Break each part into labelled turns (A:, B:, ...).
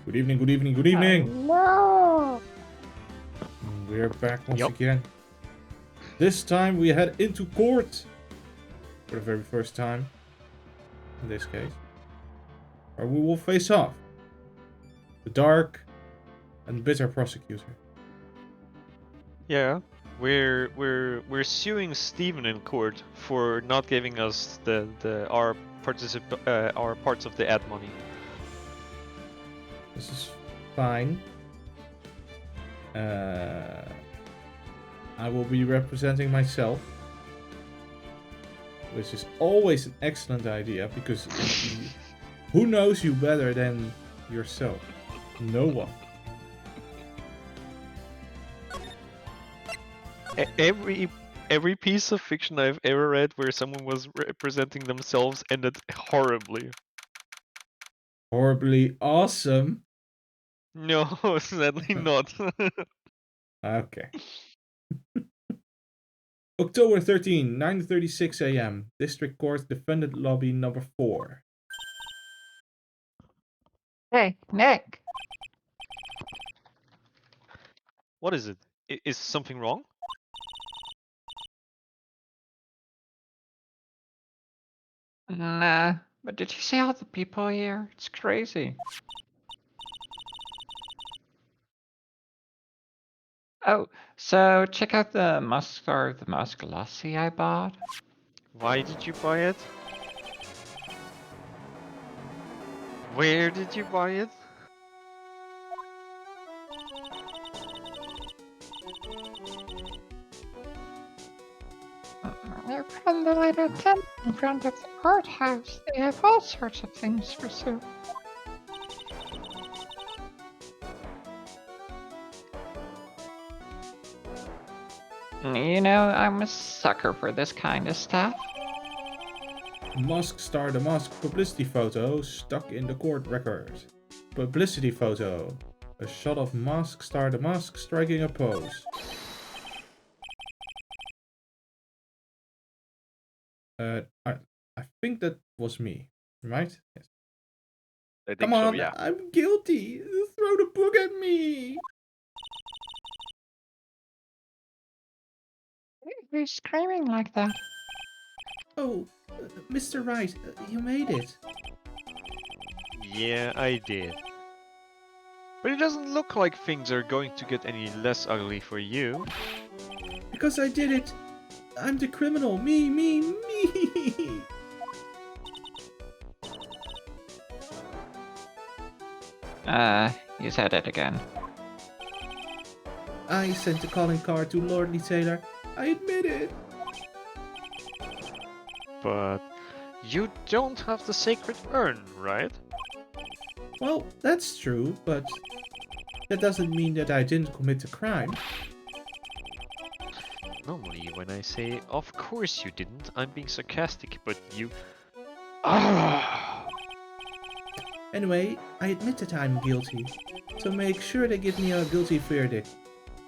A: Good evening, good evening, good evening.
B: No.
A: We're back once
C: Yup.
A: again. This time we head into court. For the very first time. In this case. Where we will face off. The dark and bitter prosecutor.
C: Yeah, we're suing Steven in court for not giving us our parts of the ad money.
A: This is fine. I will be representing myself. Which is always an excellent idea because who knows you better than yourself? No one.
C: Every piece of fiction I've ever read where someone was representing themselves ended horribly.
A: Horribly awesome.
C: No, sadly not.
A: Okay. October 13, 9:36 a.m. District Court Defendant Lobby number 4.
B: Hey, Nick.
C: What is it? Is something wrong?
B: Nah, but did you see all the people here? It's crazy. Oh, so check out the Muscar the Muscolossy I bought.
C: Why did you buy it? Where did you buy it?
B: They're from the little tent in front of the courthouse. They have all sorts of things for sale. You know, I'm a sucker for this kind of stuff.
A: Musk Star the Musk publicity photo stuck in the court record. Publicity photo. A shot of Musk Star the Musk striking a pose. I think that was me, right? Yes.
D: I think
A: Come
D: so,
A: on,
D: yeah.
A: I'm guilty. Throw the book at me.
B: Why are you screaming like that?
A: Oh, Mr. Wright, you made it.
C: Yeah, I did. But it doesn't look like things are going to get any less ugly for you.
A: Because I did it. I'm the criminal. Me, me, me.
B: You said it again.
A: I sent the calling card to Lordly Taylor. I admit it.
C: But you don't have the sacred urn, right?
A: Well, that's true, but that doesn't mean that I didn't commit a crime.
C: Normally, when I say, of course you didn't, I'm being sarcastic, but you...
A: Anyway, I admit that I'm guilty. So make sure they give me a guilty verdict.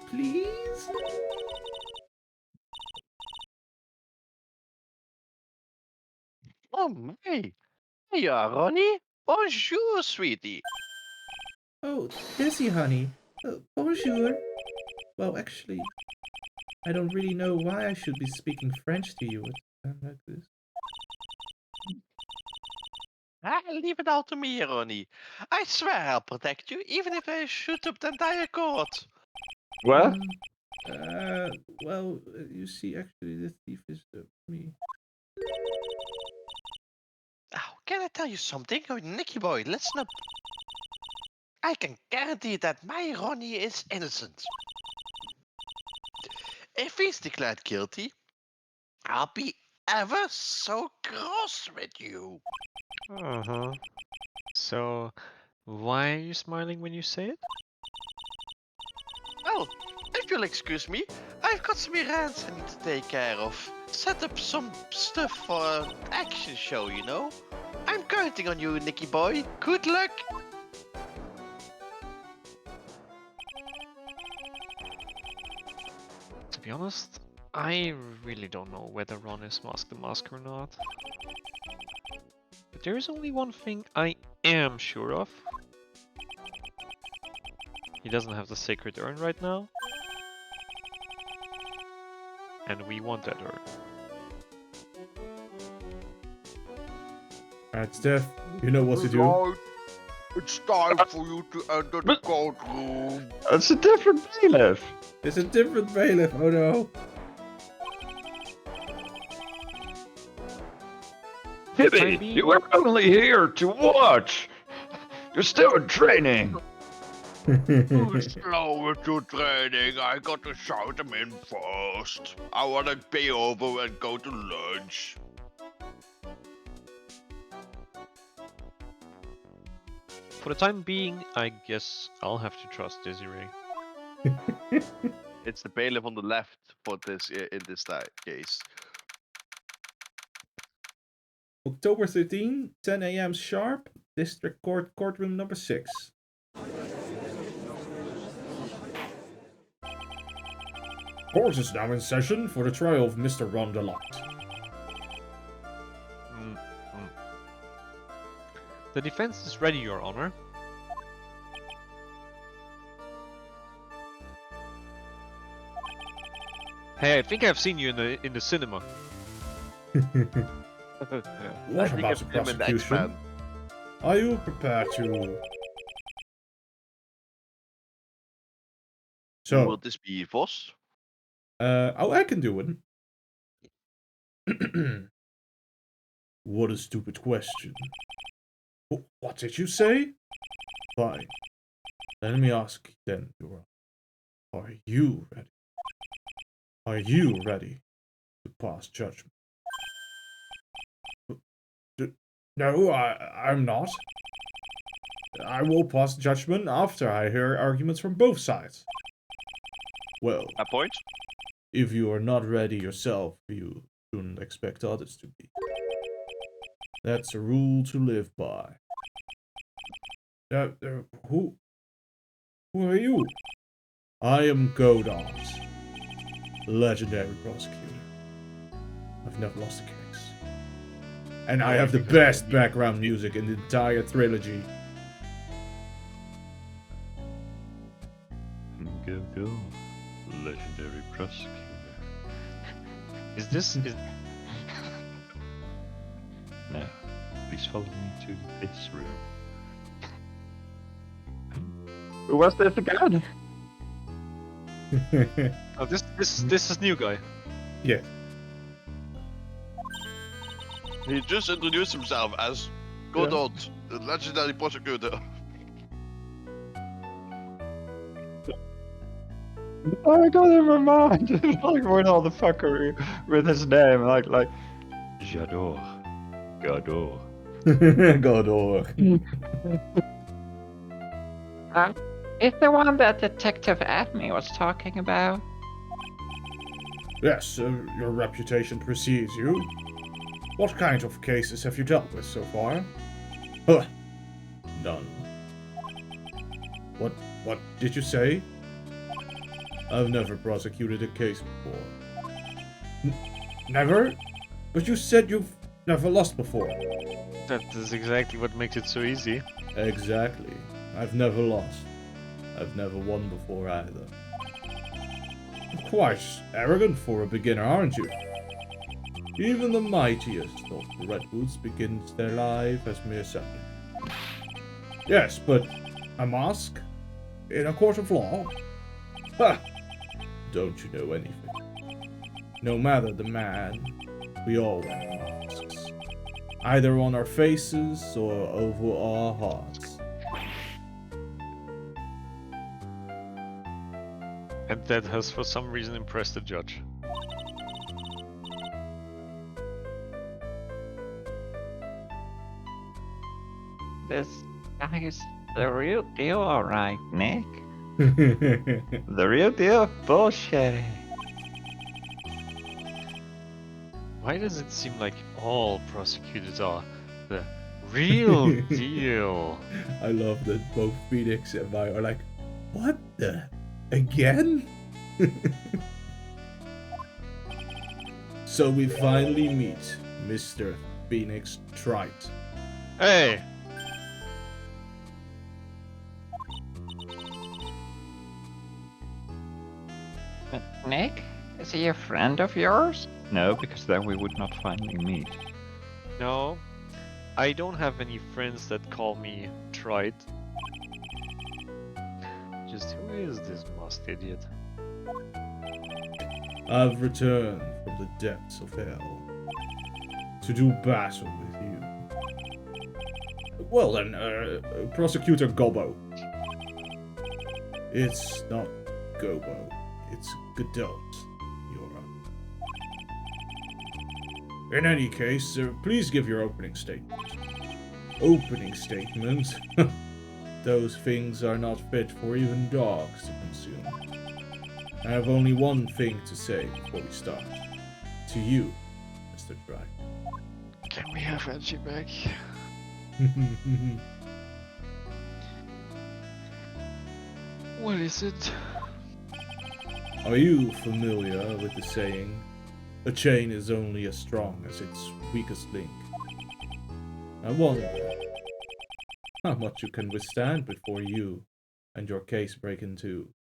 A: Please?
D: Oh my! Hey, Ronnie? Bonjour, sweetie.
A: Oh, Desi, honey. Bonjour. Well, actually, I don't really know why I should be speaking French to you at a time like this.
D: Leave it all to me, Ronnie. I swear I'll protect you, even if I shoot up the entire court.
B: What?
A: Well, you see, actually, the thief is me.
D: Oh, can I tell you something? Oh, Nicky boy, listen up. I can guarantee that my Ronnie is innocent. If he's declared guilty, I'll be ever so cross with you.
C: Uh-huh. So, why are you smiling when you say it?
D: Well, if you'll excuse me, I've got some errands I need to take care of. Set up some stuff for an action show, you know? I'm counting on you, Nicky boy. Good luck!
C: To be honest, I really don't know whether Ron is Mask the Mask or not. But there is only one thing I am sure of. He doesn't have the sacred urn right now. And we want that urn.
A: Alright, Steph, you know what to do.
E: Right. It's time for you to enter the courtroom.
F: It's a different bailiff.
A: It's a different bailiff, oh no.
F: Hibby, you were only here to watch. You're still in training.
E: Who's slow with your training? I got to shout them in first. I wanna pay over and go to lunch.
C: For the time being, I guess I'll have to trust Desiree.
D: It's the bailiff on the left for this in this case.
A: October 13, 10 a.m. sharp, District Court, courtroom number 6. Court is now in session for the trial of Mr. Rondelot.
C: The defense is ready, Your Honor. Hey, I think I've seen you in the cinema.
A: What about the prosecution? Are you prepared to... So,
D: Will this be Vos?
A: oh, I can do it. What a stupid question. What did you say? Fine. Let me ask you then, Dora. Are you ready? Are you ready to pass judgment? No, I'm not. I will pass judgment after I hear arguments from both sides. Well,
D: A point?
A: if you are not ready yourself, you shouldn't expect others to be. That's a rule to live by. Who are you? I am Godot, legendary prosecutor. I've never lost a case. And I have the best background music in the entire trilogy.
F: Go, legendary prosecutor.
C: Is this...
F: Now, please follow me to this room. Who was this again?
C: Oh, this is new guy.
A: Yeah.
D: He just introduced himself as Godot, the legendary prosecutor.
F: I got in my mind. Like what all the fuckery with his name, like J'adore, Godot.
A: Godor.
B: Is the one that Detective Adme was talking about?
A: Yes, your reputation precedes you. What kind of cases have you dealt with so far? Huh. None. What did you say? I've never prosecuted a case before. Never? But you said you've never lost before.
C: That is exactly what makes it so easy.
A: Exactly. I've never lost. I've never won before either. Quite arrogant for a beginner, aren't you? Even the mightiest of the Redwoods begins their life as mere second. Yes, but a mask? In a court of law? Ha! Don't you know anything? No matter the man, we all wear masks. Either on our faces or over our hearts.
C: And that has for some reason impressed the judge.
G: This guy is the real deal, alright, Nick.
F: The real deal? Bullshit.
C: Why does it seem like all prosecutors are the real deal?
A: I love that both Phoenix and I are like, what the? Again? So we finally meet Mr. Phoenix Wright.
C: Hey!
G: Nick, is he a friend of yours? No, because then we would not finally meet.
C: No, I don't have any friends that call me Trite. Just who is this masked idiot?
A: I've returned from the depths of hell to do battle with you. Well then, Prosecutor Gobbo. It's not Gobo, it's Godot, Your Honor. In any case, please give your opening statement. Opening statement? Those things are not fit for even dogs to consume. I have only one thing to say before we start. To you, Mr. Wright.
F: Can we have Angie back? What is it?
A: Are you familiar with the saying, a chain is only as strong as its weakest link? I wonder how much you can withstand before you and your case break in two.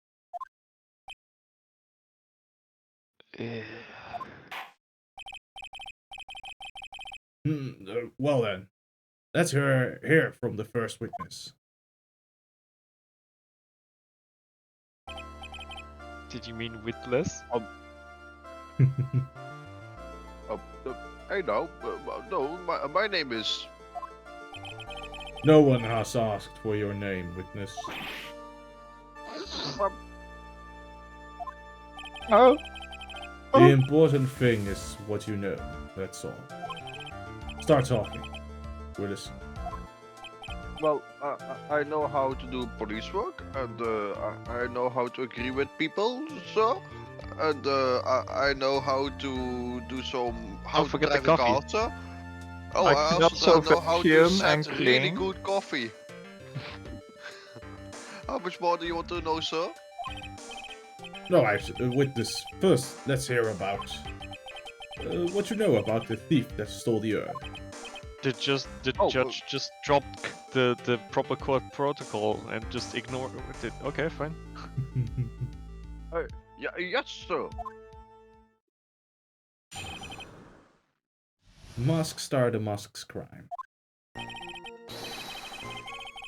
A: Well then, let's hear from the first witness.
C: Did you mean witless?
E: I know. No, my name is.
A: No one has asked for your name, witness.
F: Oh,
A: The important thing is what you know, that's all. Start talking. We're listening.
E: Well, I know how to do police work, and I know how to agree with people, sir. And I know how to do some. How to
C: forget the
E: drive a car,
C: coffee.
E: sir. Oh,
F: I
E: I
F: can
E: also
F: also
E: know how to
F: vacuum and
E: set really
F: clean.
E: good coffee. How much more do you want to know, sir?
A: No, witness. First, let's hear about what you know about the thief that stole the urn.
C: The judge just dropped the proper court protocol and just ignored it. Okay, fine.
E: Yeah, yes, sir.
A: Mask Star the Mask's crime.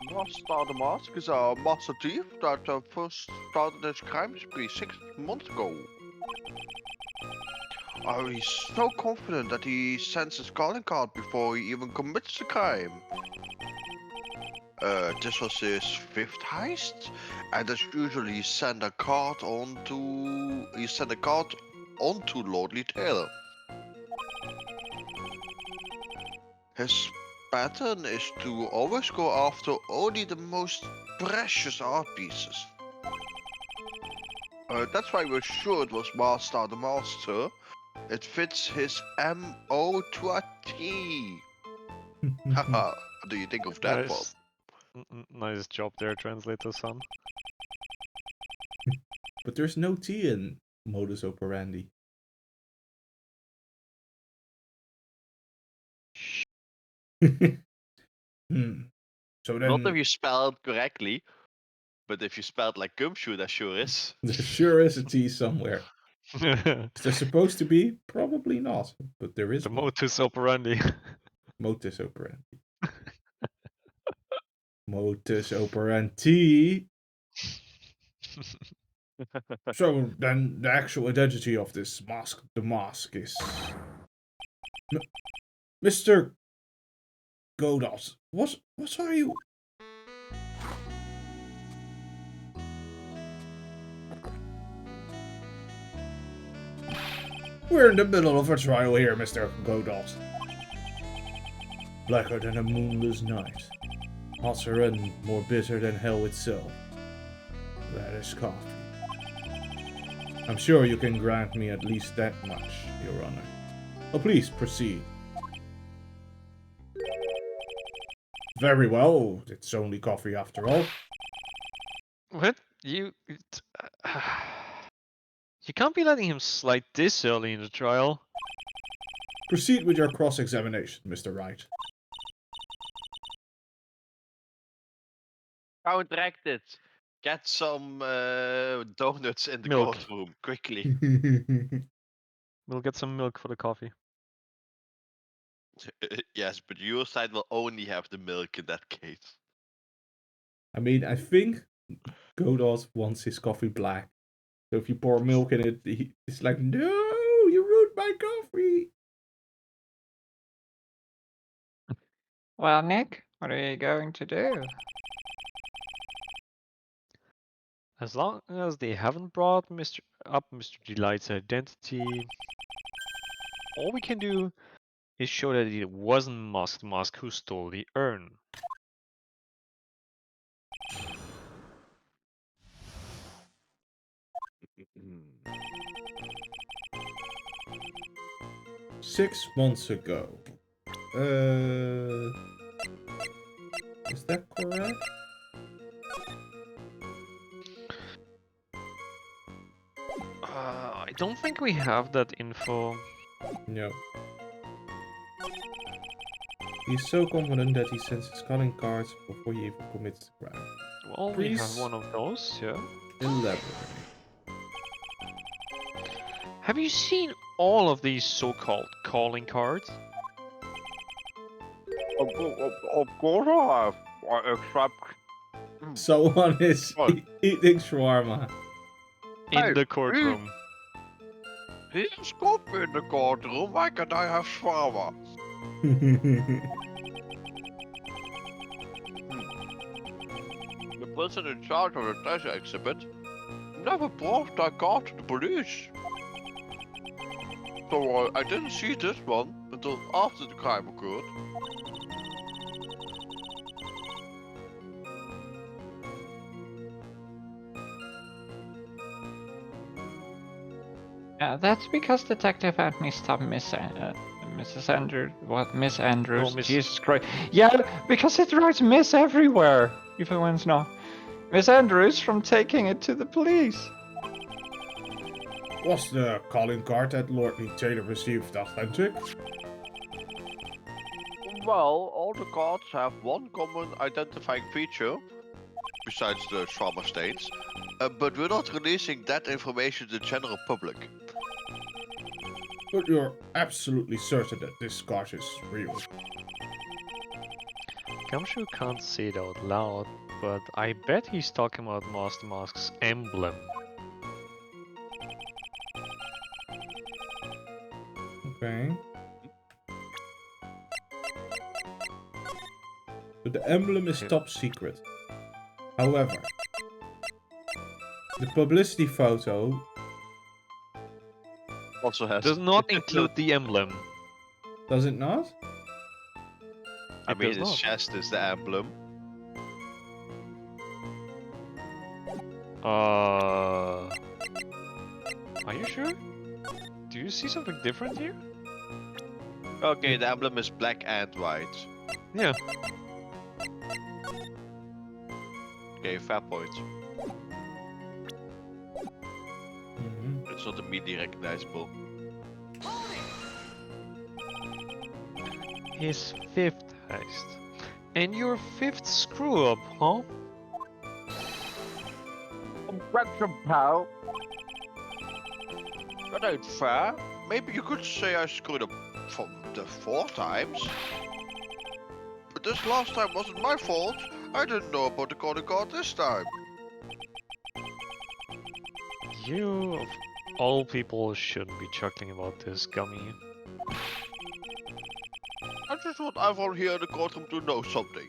E: Master the Mask is a master thief that first started his crime spree 6 months ago. He's so confident that he sends his calling card before he even commits the crime. This was his 5th heist, and as usual he sent a card onto Lordly Taylor. His pattern is to always go after only the most precious art pieces. That's why we're sure it was Master the Master. It fits his MO to a T. Haha, what do you think of that one?
C: Nice job there, translator son.
A: But there's no T in modus operandi. So then,
D: Not if you spell it correctly, but if you spell it like gumshoe, there sure is.
A: there sure is a T somewhere. Is there supposed to be? Probably not, but there is
C: The
A: one.
C: modus operandi.
A: Modus operandi. Modus operandi. So then, the actual identity of this mask, the mask, is Mr. Godot. What are you? We're in the middle of a trial here, Mr. Godot. Blacker than a moonless night. Hotter and more bitter than hell itself. That is coffee. I'm sure you can grant me at least that much, Your Honor. Oh, please, proceed. Very well, it's only coffee after all.
C: What? You can't be letting him slide this early in the trial.
A: Proceed with your cross-examination, Mr. Wright.
D: Counteract it. Get some donuts in the
C: Milk.
D: courtroom, quickly.
C: We'll get some milk for the coffee.
D: Yes, but your side will only have the milk in that case.
A: I mean, I think Godot wants his coffee black. So if you pour milk in it, he's like, no, you ruined my coffee.
G: Well, Nick, what are you going to do?
C: As long as they haven't brought Mr. Delight's identity, all we can do is show that it wasn't Musk who stole the urn.
D: Hmm.
A: 6 months ago. Is that correct?
C: I don't think we have that info.
A: No. He's so confident that he sends his calling cards before he even commits the crime.
C: Well, we have
A: Please
C: one of those, yeah.
A: elaborate.
C: Have you seen all of these so-called calling cards?
E: Of course I have. Except
A: Someone is
E: What?
A: eating shawarma.
C: In
E: Hey,
C: the courtroom.
E: he's coffee in the courtroom. Why can't I have shawarma? The person in charge of the treasure exhibit never brought that card to the police. So I didn't see this one until after the crime occurred.
G: That's because Detective Anthony stopped Mrs. Andrews. What? Miss Andrews?
C: Oh, Miss-
G: Jesus Christ. Yeah, because it writes Miss everywhere, even when it's not. Miss Andrews from taking it to the police.
A: Was the calling card that Lord Lee Taylor received authentic?
E: Well, all the cards have one common identifying feature, besides the trauma stains, but we're not releasing that information to the general public.
A: But you're absolutely certain that this card is real.
C: Gumshoe can't say it out loud, but I bet he's talking about Master Mask's emblem.
A: Okay. But the emblem is top secret. However, the publicity photo
E: Also has.
C: Does not include the emblem.
A: does it not?
D: I
C: It
D: mean,
C: does
D: his
C: not.
D: chest is the emblem.
C: Are you sure? Do you see something different here?
D: Okay, the emblem is black and white.
C: Yeah.
D: Okay, fair point.
A: Mhm.
D: It's not immediately recognizable.
C: His fifth heist. And your fifth screw up, huh?
E: Objection, pal. That ain't fair. Maybe you could say I screwed up from the 4 times. But this last time wasn't my fault. I didn't know about the calling card this time.
C: You, of all people, shouldn't be chuckling about this, Gummy.
E: I just want everyone here in the courtroom to know something.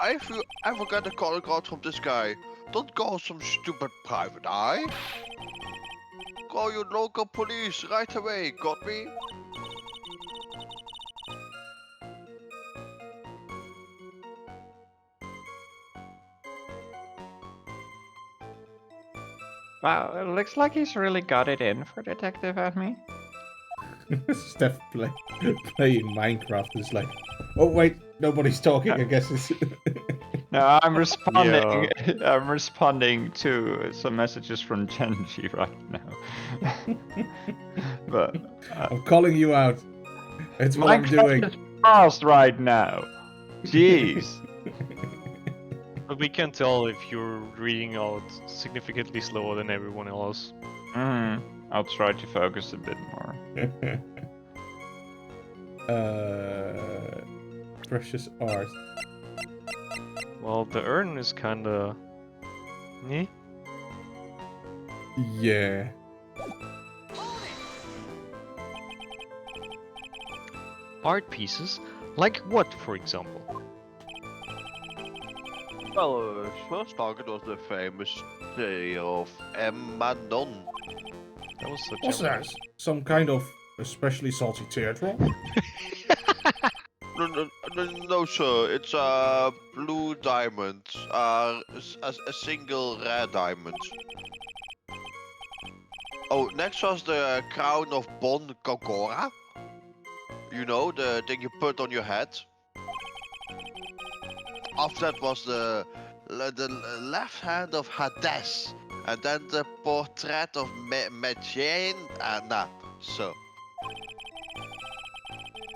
E: If you ever get a calling card from this guy, don't call some stupid private eye. Call your local police right away, got me?
G: Wow, it looks like he's really got it in for Detective Anthony.
A: Steph playing Minecraft is like, oh wait, nobody's talking. I guess it's.
G: No, I'm responding. I'm responding to some messages from Genji right now. But
A: I'm calling you out. It's what I'm
G: Minecraft
A: doing.
G: is fast right now. Jeez.
C: But we can tell if you're reading out significantly slower than everyone else.
F: I'll try to focus a bit more.
A: Precious art.
C: Well, the urn is kinda... Eh?
A: Yeah.
C: Art pieces? Like what, for example?
E: Well, first target was the famous day of Emmanon.
C: That was such
A: What's
C: a...
A: that? Some kind of especially salty teardrop?
E: No, sir. It's blue diamond. A single rare diamond. Oh, next was the crown of Bon Kokora. You know, the thing you put on your head. After that was the left hand of Hades. And then the portrait of Medjane. So.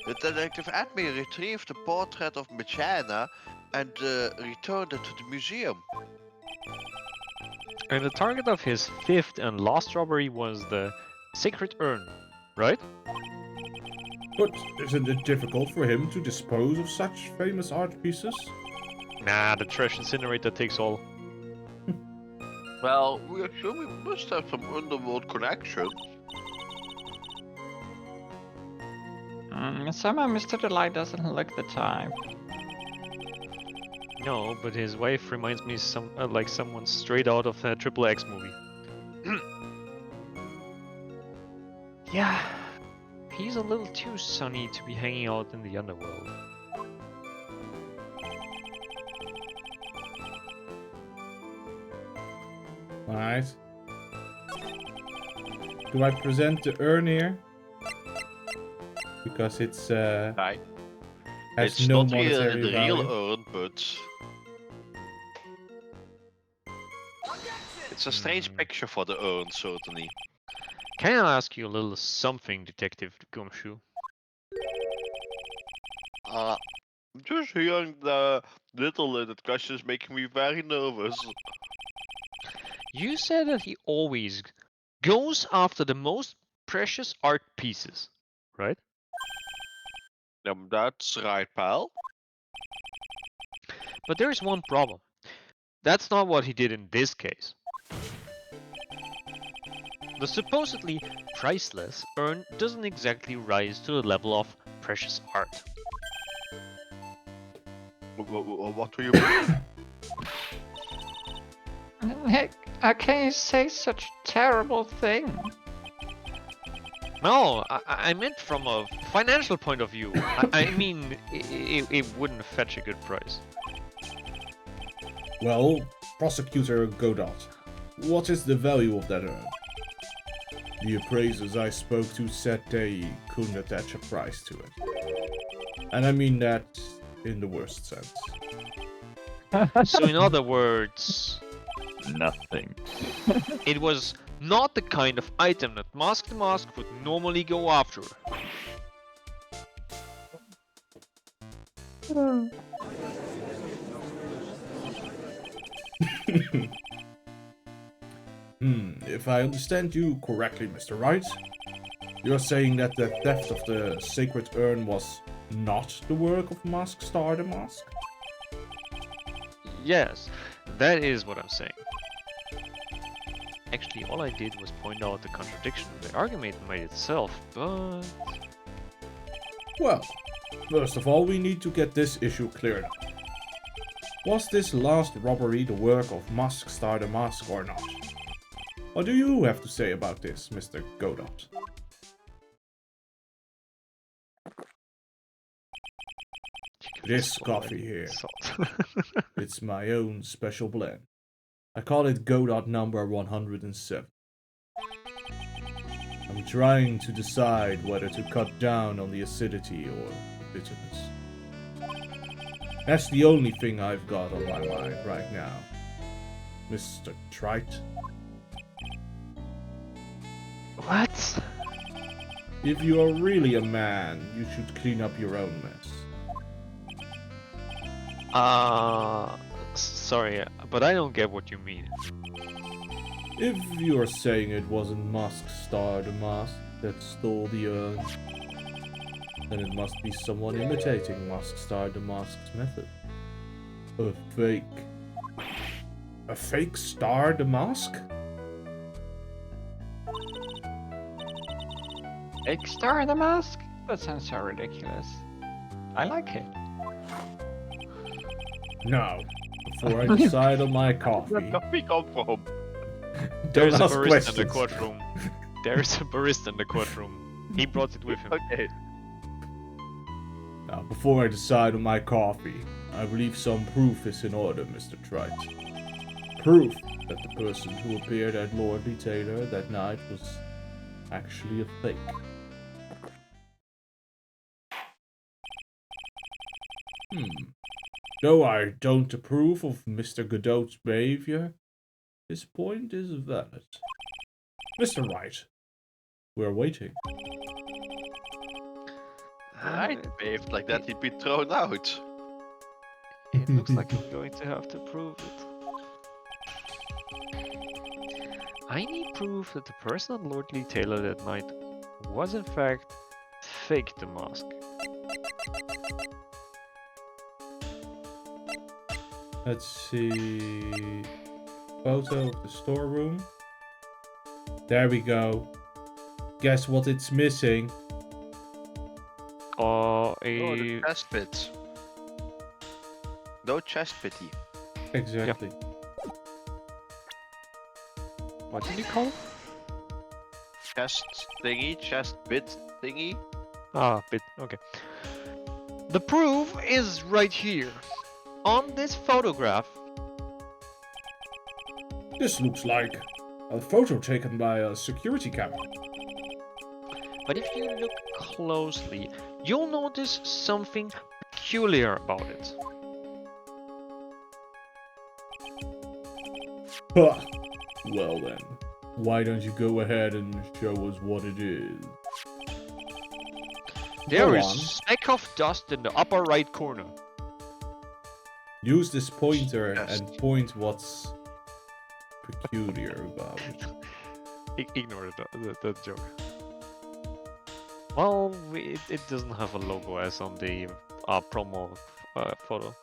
E: The detective admin retrieved the portrait of Medjana and returned it to the museum.
C: And the target of his fifth and last robbery was the sacred urn, right?
A: But isn't it difficult for him to dispose of such famous art pieces?
C: Nah, the trash incinerator takes all.
E: Well, we assume we must have some underworld connection.
G: Somehow Mr. Delight doesn't look the type.
C: No, but his wife reminds me like someone straight out of a X movie. Yeah, he's a little too sunny to be hanging out in the underworld.
A: Alright. Do I present the urn here? Because it's
E: Right.
A: has
E: It's
A: no
E: not really
A: monetary
E: the
A: value.
E: real urn, but it's a strange picture for the urn, certainly.
C: Can I ask you a little something, Detective Gumshoe?
E: Just hearing the little discussion is making me very nervous.
C: You said that he always goes after the most precious art pieces, right?
E: That's right, pal.
C: But there's one problem. That's not what he did in this case. The supposedly priceless urn doesn't exactly rise to the level of precious art.
E: What do you mean?
G: Heck, can you say such a terrible thing?
C: No, I meant from a financial point of view. I mean, it wouldn't fetch a good price.
A: Well, Prosecutor Godot, what is the value of that urn? The appraisers I spoke to said they couldn't attach a price to it. And I mean that in the worst sense.
C: So in other words,
F: Nothing.
C: it was not the kind of item that Mask the Mask would normally go after.
A: If I understand you correctly, Mr. Wright, you're saying that the theft of the sacred urn was not the work of Mask Star the Mask?
C: Yes, that is what I'm saying. Actually, all I did was point out the contradiction in the argument made itself, but...
A: Well, first of all, we need to get this issue cleared up. Was this last robbery the work of Mask Star the Mask or not? What do you have to say about this, Mr. Godot? This coffee here, it's my own special blend. I call it Godot number 107. I'm trying to decide whether to cut down on the acidity or the bitterness. That's the only thing I've got on my mind right now. Mr. Trite.
C: What?
A: If you are really a man, you should clean up your own mess.
C: Sorry, but I don't get what you mean.
A: If you're saying it wasn't Musk Star the Mask that stole the urn, then it must be someone imitating Musk Star the Mask's method. A fake. A fake Star the Mask?
G: Big Star the Mask? That sounds so ridiculous. I like it.
A: Now, before I decide on my
E: Where
A: coffee,
E: does we come from?
C: There's
A: don't
C: a
A: ask
C: barista in the
A: questions.
C: courtroom. There's a barista in the courtroom. He brought it with him.
E: Okay.
A: Now, before I decide on my coffee, I believe some proof is in order, Mr. Wright. Proof that the person who appeared at Lordly Taylor that night was actually a fake. Though I don't approve of Mr. Godot's behavior, his point is valid. Mr. Wright, we're waiting.
D: Right, behaved like that, he'd be thrown out.
C: It looks like I'm going to have to prove it. I need proof that the person at Lordly Taylor that night was in fact fake the mask.
A: Let's see. Photo of the storeroom. There we go. Guess what it's missing?
D: Oh, the chest pit. No chest pity.
A: Exactly.
C: What did you call it?
D: Chest thingy, chest bit thingy.
C: Ah, bit. Okay. The proof is right here. On this photograph.
A: This looks like a photo taken by a security camera.
C: But if you look closely, you'll notice something peculiar about it.
A: Huh. Well then, why don't you go ahead and show us what it is?
C: There
A: Go
C: is
A: on.
C: a speck of dust in the upper right corner.
A: Use this pointer
D: Yes.
A: and point what's peculiar about it.
C: Ignore the joke. Well, it doesn't have a logo as on the promo photo.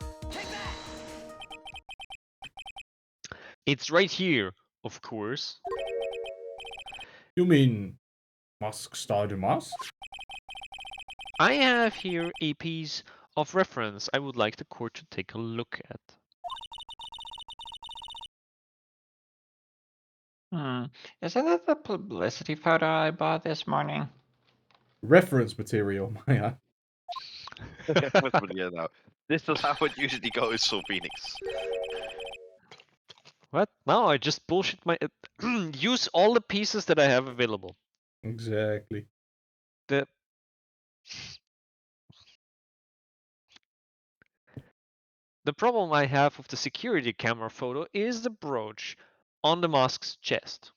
C: It's right here, of course.
A: You mean Musk Star the Mask?
C: I have here a piece of reference I would like the court to take a look at.
G: Isn't that the publicity photo I bought this morning?
A: Reference material, Maya.
D: But yeah, now. This is how it usually goes for Phoenix.
C: What? No, I just bullshit my... use all the pieces that I have available.
A: Exactly.
C: The problem I have with the security camera photo is the brooch on the mask's chest.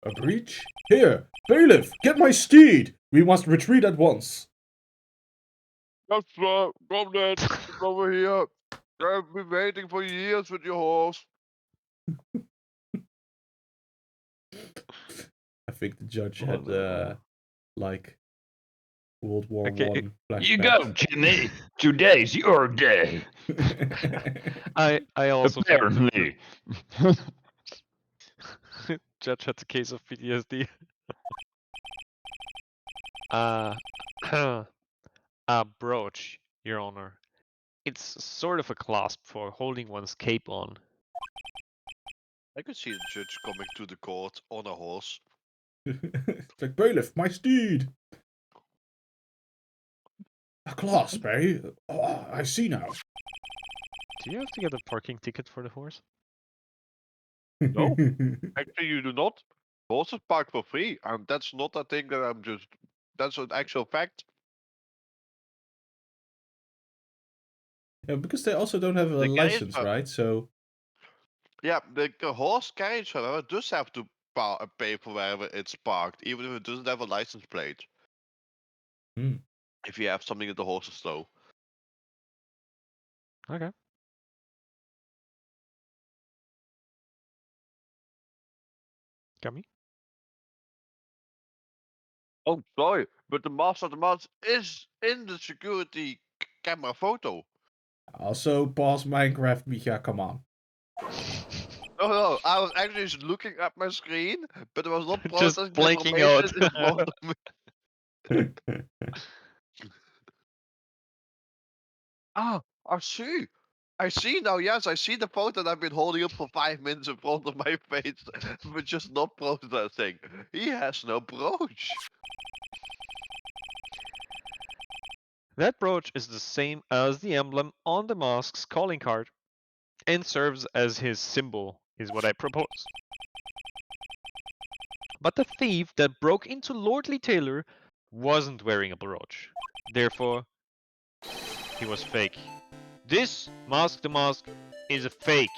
A: A breach? Here, bailiff, get my steed! We must retreat at once.
E: Yes, sir. Come then. Come over here. I've been waiting for years with your horse.
A: I think the judge had, like, World War
C: Okay,
A: One flashbacks.
F: You go, Jimmy. Today's your day.
C: I also think
F: Apparently.
C: judge had a case of PTSD. A brooch, Your Honor. It's sort of a clasp for holding one's cape on.
D: I could see the judge coming to the court on a horse.
A: It's like, bailiff, my steed! A clasp, eh? Oh, I see now.
C: Do you have to get a parking ticket for the horse?
E: No. Actually, you do not. Horses park for free, and that's not a thing that I'm just. That's an actual fact.
A: Yeah, because they also don't have a
D: The carriage
A: license,
D: park.
A: right? So,
D: Yeah, the horse carriage, however, does have to pay for wherever it's parked, even if it doesn't have a license plate.
A: Hmm.
D: If you have something that the horse is slow.
C: Okay. Scummy.
E: Oh, sorry, but the Master of the Mods is in the security camera photo.
A: Also, pause Minecraft, Micha, come on.
E: Oh no, I was actually just looking at my screen, but I was not
C: Just
E: processing the
C: blanking
E: information
C: out.
E: in front of me. Ah, I see. I see now, yes, I see the photo that I've been holding up for 5 minutes in front of my face, but just not processing. He has no brooch.
C: That brooch is the same as the emblem on the mask's calling card and serves as his symbol, is what I propose. But the thief that broke into Lordly Taylor wasn't wearing a brooch. Therefore, he was fake. This Mask the Mask is a fake.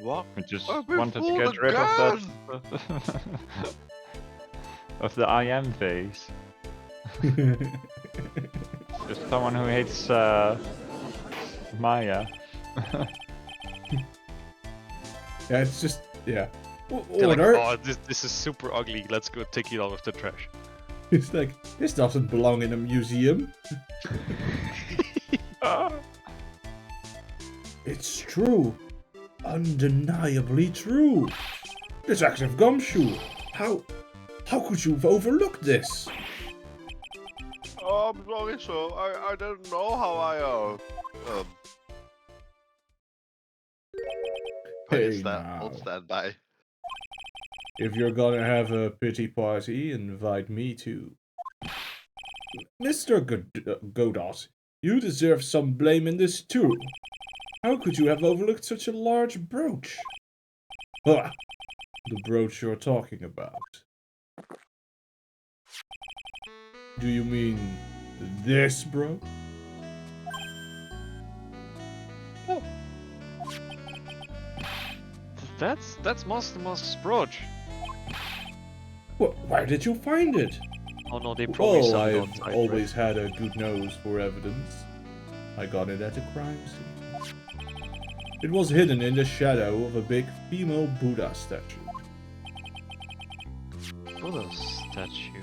E: What?
F: I just
E: I've been
F: wanted to
E: fooled
F: get rid of that.
E: again!
F: Of the I am face. Just someone who hates Maya.
A: Yeah, it's just, yeah.
C: They're like,
A: Order!
C: oh, this is super ugly. Let's go take it out of the trash.
A: It's like, this doesn't belong in a museum. It's true. Undeniably true. This active gumshoe. How could you have overlooked this?
E: Oh, I'm sorry, sir. I didn't know how I
A: Hey
E: on
A: now.
E: standby.
A: If you're gonna have a pity party, invite me too. Mr. Godot, you deserve some blame in this too. How could you have overlooked such a large brooch? Ah, the brooch you're talking about. Do you mean this brooch?
C: That's Master Mask's brooch.
A: Where did you find it?
C: Oh no, they probably
A: Oh,
C: saw it
A: I've
C: outside.
A: always had a good nose for evidence. I got it at a crime scene. It was hidden in the shadow of a big female Buddha statue.
C: Buddha statue.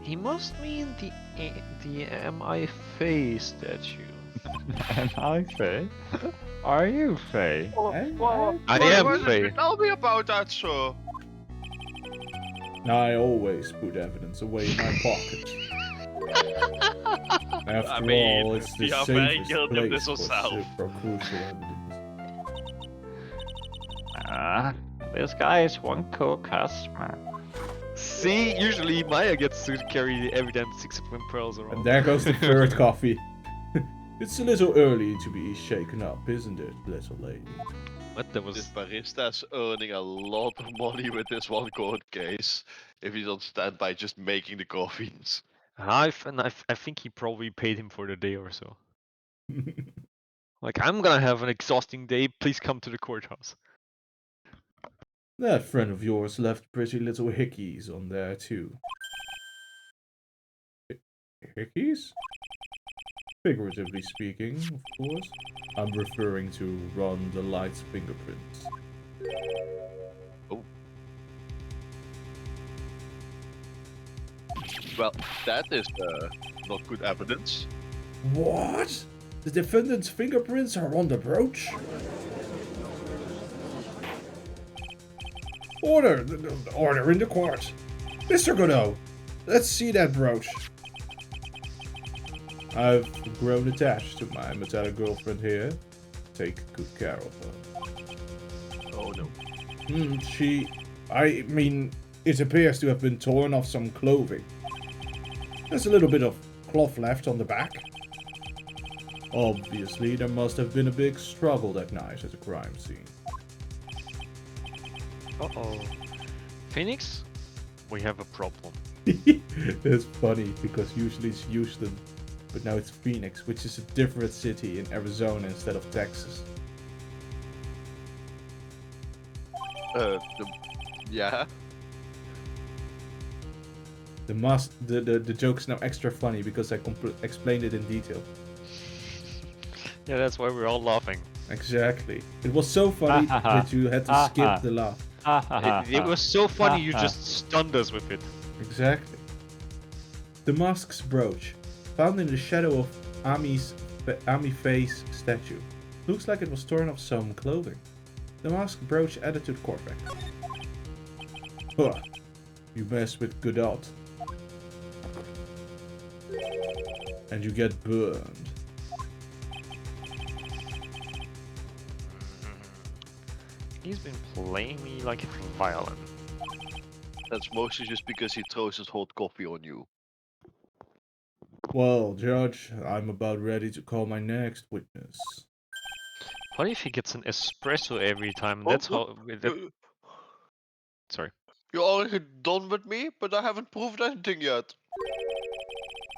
C: He must mean the Am I Faye statue.
F: Am I Faye? Are you Faye?
E: Well,
C: I
E: why
C: am
E: didn't you
C: Faye.
E: tell me about that, sir?
A: I always put evidence away in my pocket. After
D: mean,
A: all, it's the
D: we are very
A: safest
D: guilty of
A: place
D: this ourselves.
A: for crucial evidence.
F: Ah, this guy is one cool customer.
C: See, usually Maya gets to carry the evidence 6 of pearls around.
A: And there goes the third coffee. It's a little early to be shaken up, isn't it, little lady?
C: What? That
D: This
C: was.
D: barista's earning a lot of money with this one court case. If he's on standby just making the coffees.
C: I think he probably paid him for the day or so. Like, I'm gonna have an exhausting day. Please come to the courthouse.
A: That friend of yours left pretty little hickeys on there, too. Hickeys? Figuratively speaking, of course. I'm referring to Ron the Light's fingerprints.
D: Oh. Well, that is not good evidence.
A: What? The defendant's fingerprints are on the brooch? Order! Order in the court! Mr. Godot, let's see that brooch. I've grown attached to my metallic girlfriend here. Take good care of her.
D: Oh no.
A: I mean, it appears to have been torn off some clothing. There's a little bit of cloth left on the back. Obviously, there must have been a big struggle that night at the crime scene.
C: Uh-oh. Phoenix? We have a problem.
A: That's funny, because usually it's Houston, but now it's Phoenix, which is a different city in Arizona instead of Texas.
D: Yeah.
A: The joke's now extra funny because I explained it in detail.
C: Yeah, that's why we're all laughing.
A: Exactly. It was so funny that you had to skip the laugh.
C: It was so funny you just stunned us with it.
A: Exactly. The mask's brooch, found in the shadow of Ami Faye's statue. Looks like it was torn off some clothing. The mask brooch added to the court record. Huh. You mess with Godot. And you get burned.
C: He's been playing me like a violin.
E: That's mostly just because he throws his hot coffee on you.
A: Well, Judge, I'm about ready to call my next witness.
C: What if he gets an espresso every time?
E: Oh,
C: That's
E: look,
C: how. That,
E: you-
C: sorry.
E: You're already done with me, but I haven't proved anything yet.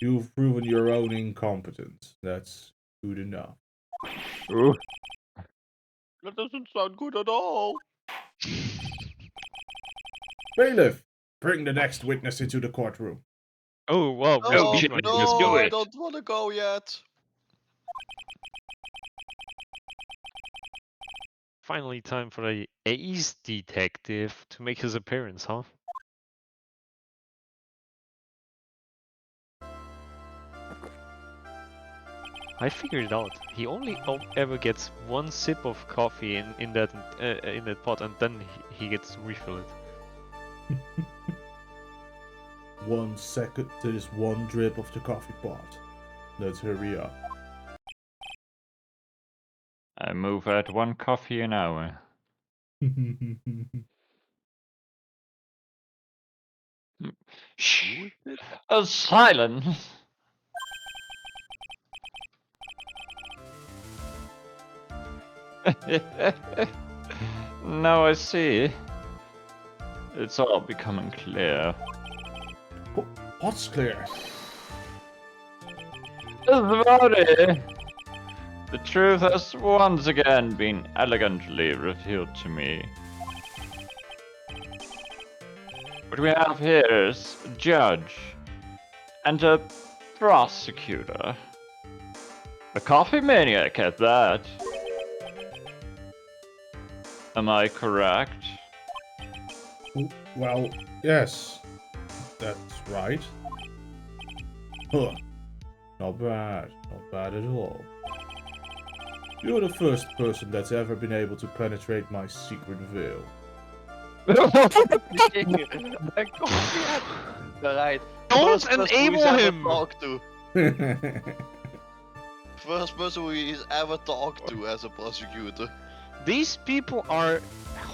A: You've proven your own incompetence. That's good enough.
F: Ooh.
E: That doesn't sound good at all.
A: Bailiff, bring the next witness into the courtroom.
C: Oh well,
E: No,
C: Mr.
F: shit,
C: Beachman,
E: no,
C: just
F: do
C: go.
E: I
F: it.
E: don't want to go yet.
C: Finally, time for a ace detective to make his appearance, huh? I figured it out. He only ever gets one sip of coffee in that pot, and then he gets to refill it.
A: 1 second, there's one drip of the coffee pot. Let's hurry up.
F: I move at 1 coffee an hour. Shh! Silence! Now I see. It's all becoming clear.
A: What's clear?
F: Everybody! The truth has once again been elegantly revealed to me. What we have here is a judge and a prosecutor. A coffee maniac at that. Am I correct?
A: Well, yes. That's right. Huh. Not bad. Not bad at all. You're the first person that's ever been able to penetrate my secret veil.
E: That coffee had... Right.
C: Don't
E: First person
C: enable
E: he's ever
C: him!
E: talked to. First person who he's ever talked to as a prosecutor.
C: These people are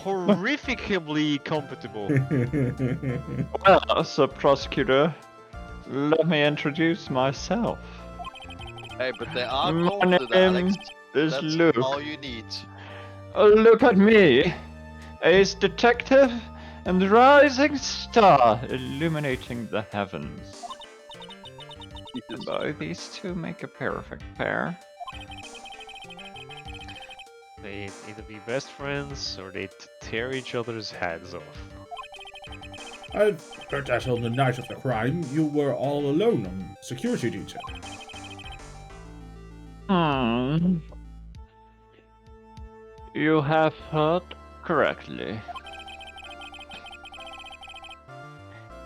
C: horrifically compatible.
F: Well, Sir Prosecutor, let me introduce myself.
E: Hey, but they are
F: My
E: competent,
F: name
E: Alex.
F: is
E: That's
F: Luke.
E: all you need.
F: Look at me, ace detective and rising star illuminating the heavens. And boy, these two make a perfect pair.
C: They'd either be best friends or they'd tear each other's heads off.
A: I've heard that on the night of the crime, you were all alone on security detail.
F: You have heard correctly.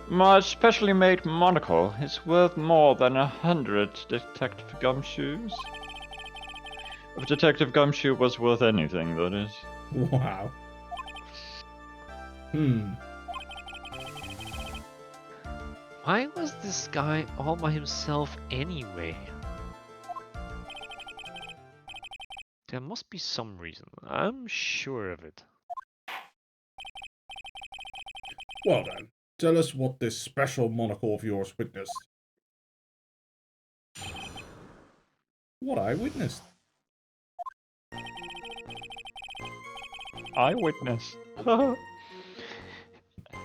F: My specially made monocle is worth more than 100 Detective Gumshoes. If Detective Gumshoe was worth anything, that is.
A: Wow.
C: Why was this guy all by himself anyway? There must be some reason. I'm sure of it.
A: Well then, tell us what this special monocle of yours witnessed. What I witnessed.
F: Eyewitness.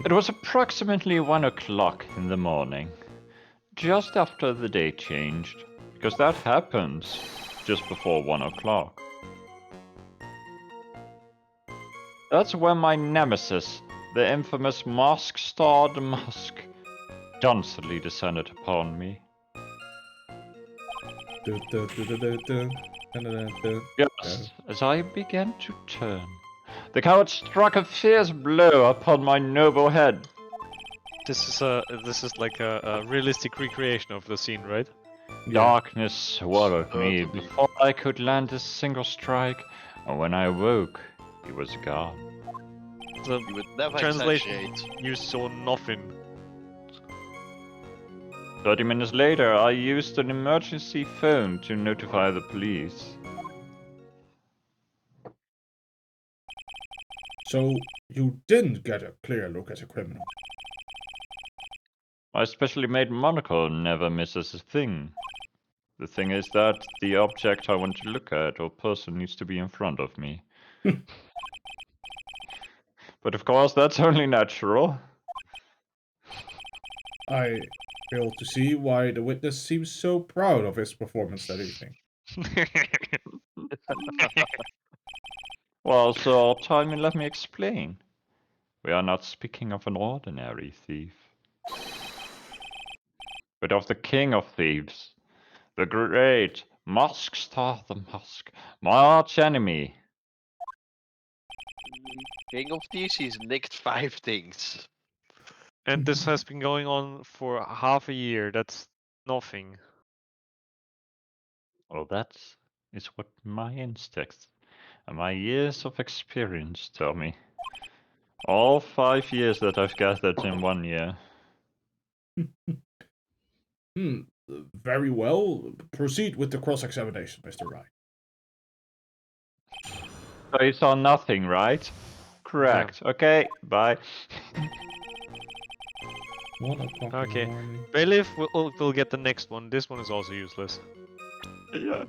F: It was approximately 1 o'clock in the morning, just after the day changed, because that happens just before 1 o'clock. That's when my nemesis, the infamous mask-starred Musk, dancily descended upon me.
A: Dun, dun, dun, dun, dun, dun.
F: Just as I began to turn, the coward struck a fierce blow upon my noble head.
C: This is like a realistic recreation of the scene, right?
F: Darkness swallowed me
E: Certainly.
F: before I could land a single strike, and when I awoke, he was gone.
C: The
D: You would never
C: translation:
D: exaggerate.
C: you saw nothing.
F: 30 minutes later, I used an emergency phone to notify the police.
A: So you didn't get a clear look at a criminal.
F: My specially made monocle never misses a thing. The thing is that the object I want to look at or person needs to be in front of me. But of course, that's only natural.
A: I fail to see why the witness seems so proud of his performance that evening.
F: Well, so time and let me explain. We are not speaking of an ordinary thief, but of the king of thieves, the great Musk Star the Musk, my arch enemy.
D: King of Thieves, he's nicked 5 things.
C: And this has been going on for half a year. That's nothing.
F: Well, that is what my instincts and my years of experience tell me. All 5 years that I've gathered in 1 year.
A: Very well. Proceed with the cross-examination, Mr. Wright.
F: So you saw nothing, right? Correct. Okay, bye.
A: 1 o'clock in
C: Okay.
A: the morning.
C: Bailiff will get the next one. This one is also useless.
F: Yeah.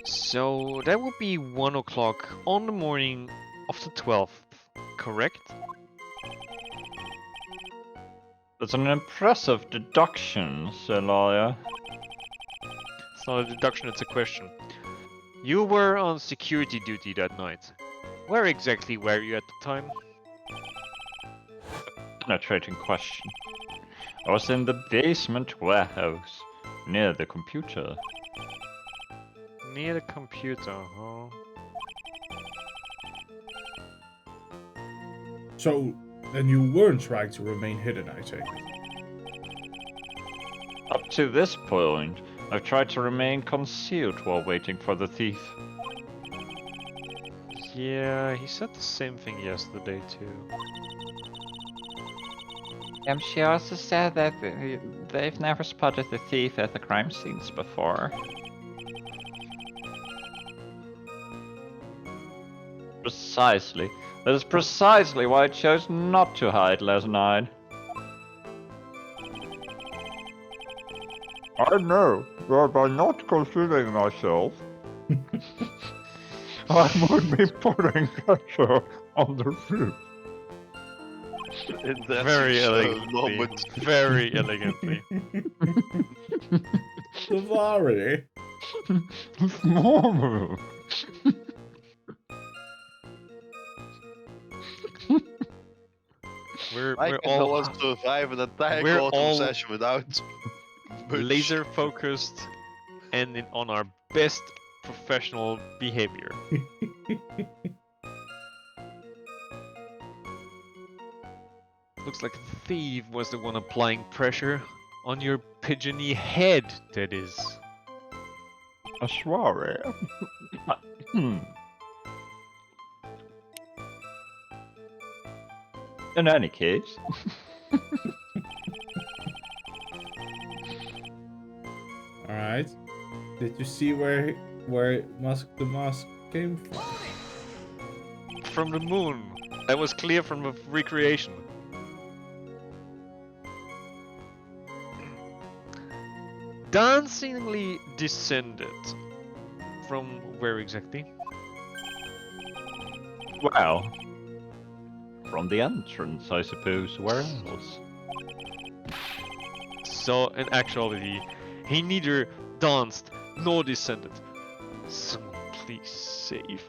C: So that would be 1 o'clock on the morning of the 12th, correct?
F: That's an impressive deduction, Sir Lawyer.
C: It's not a deduction, it's a question. You were on security duty that night. Where exactly were you at the time?
F: Penetrating question. I was in the basement warehouse, near the computer.
C: Near the computer, huh?
A: So, then you weren't trying to remain hidden, I take it.
F: Up to this point, I've tried to remain concealed while waiting for the thief.
C: Yeah, he said the same thing yesterday too.
G: She also said that they've never spotted the thief at the crime scenes before.
F: Precisely. That is precisely why I chose not to hide last night. I know that by not concealing myself, I would be putting pressure on the thief.
D: That's
C: Very
D: his,
C: elegantly.
D: moment.
C: Very elegantly.
A: Sorry.
F: Small move.
C: We're
D: I can
C: all
D: almost survive an entire
C: we're
D: courtroom
C: all
D: session without much.
C: laser focused and on our best professional behavior. Looks like the thief was the one applying pressure on your pigeony head, that is.
F: Sorry. In any case,
A: Alright. Did you see where the mask came from?
C: From the moon. That was clear from the recreation. Dancingly descended. From where exactly?
F: well, from the entrance, I suppose. Where else?
C: So, in actuality, he neither danced nor descended. Someone please save me.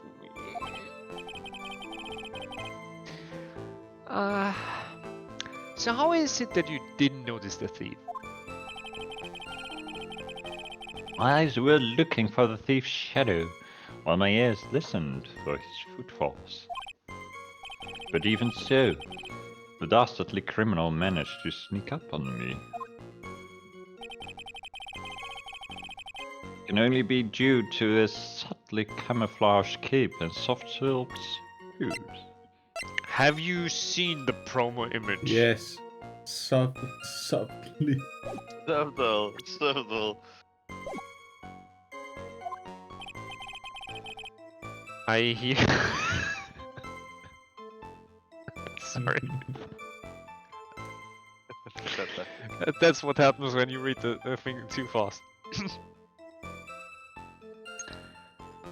C: So how is it that you didn't notice the thief?
F: My eyes were looking for the thief's shadow, while my ears listened for his footfalls. But even so, the dastardly criminal managed to sneak up on me. It can only be due to his subtly camouflaged cape and soft silk shoes.
C: Have you seen the promo image?
A: Yes. Subtly.
D: Subtle.
C: I hear. Sorry. That's what happens when you read the thing too fast.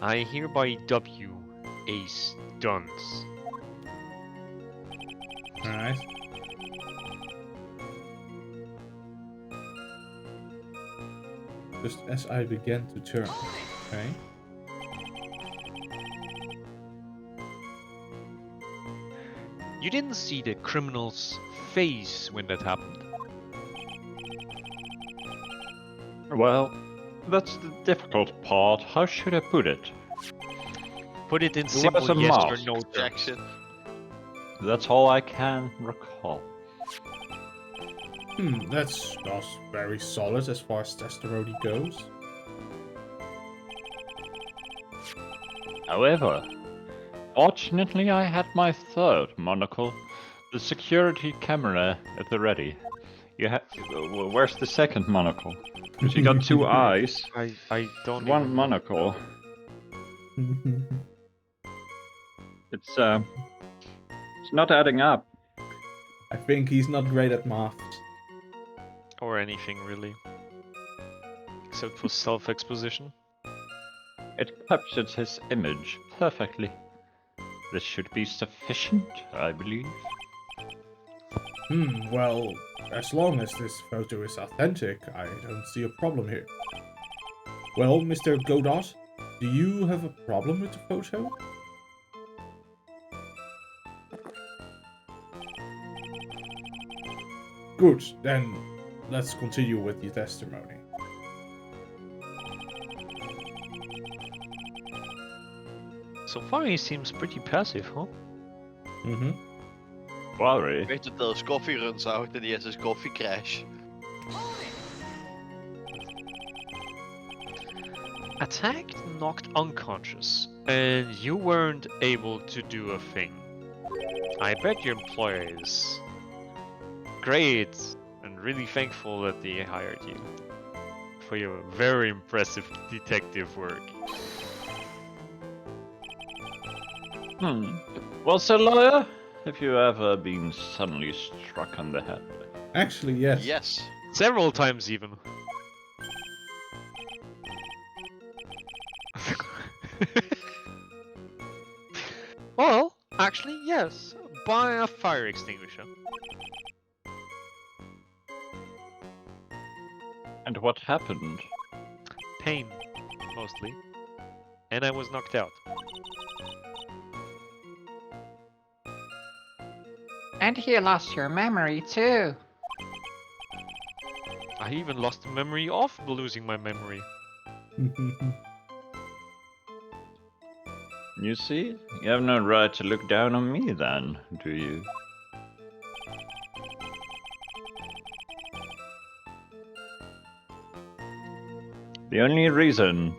C: I hereby dub you Ace Dunce.
A: Alright. Just as I began to turn. Okay.
C: You didn't see the criminal's face when that happened.
F: Well, that's the difficult part. How should I put it?
C: Put it in
F: It was
C: simple
F: a
C: yes or
F: mask.
C: no terms.
D: Jackson.
F: That's all I can recall.
A: That's very solid as far as testimony goes.
F: However, fortunately I had my third monocle, the security camera at the ready. Where's the second monocle? Because you got two eyes,
C: I don't
F: one
C: even...
F: monocle. It's not adding up.
A: I think he's not great at math.
C: Or anything really. Except for self-exposition.
F: It captured his image perfectly. This should be sufficient, I believe.
A: Well, as long as this photo is authentic, I don't see a problem here. Well, Mr. Godot, do you have a problem with the photo? Good, then let's continue with the testimony.
C: So far he seems pretty passive, huh?
F: Worry.
D: Weet dat als koffie runs out en die is dus koffie crash.
C: Attacked, knocked unconscious, and you weren't able to do a thing. I bet your employer is great and really thankful that they hired you for your very impressive detective work.
F: Well, sir lawyer, have you ever been suddenly struck on the head?
A: Actually, yes.
D: Yes.
C: Several times even. Well, actually, yes. By a fire extinguisher.
F: And what happened?
C: Pain, mostly. And I was knocked out.
B: And you lost your memory too.
C: I even lost the memory of losing my memory.
F: You see, you have no right to look down on me then, do you? The only reason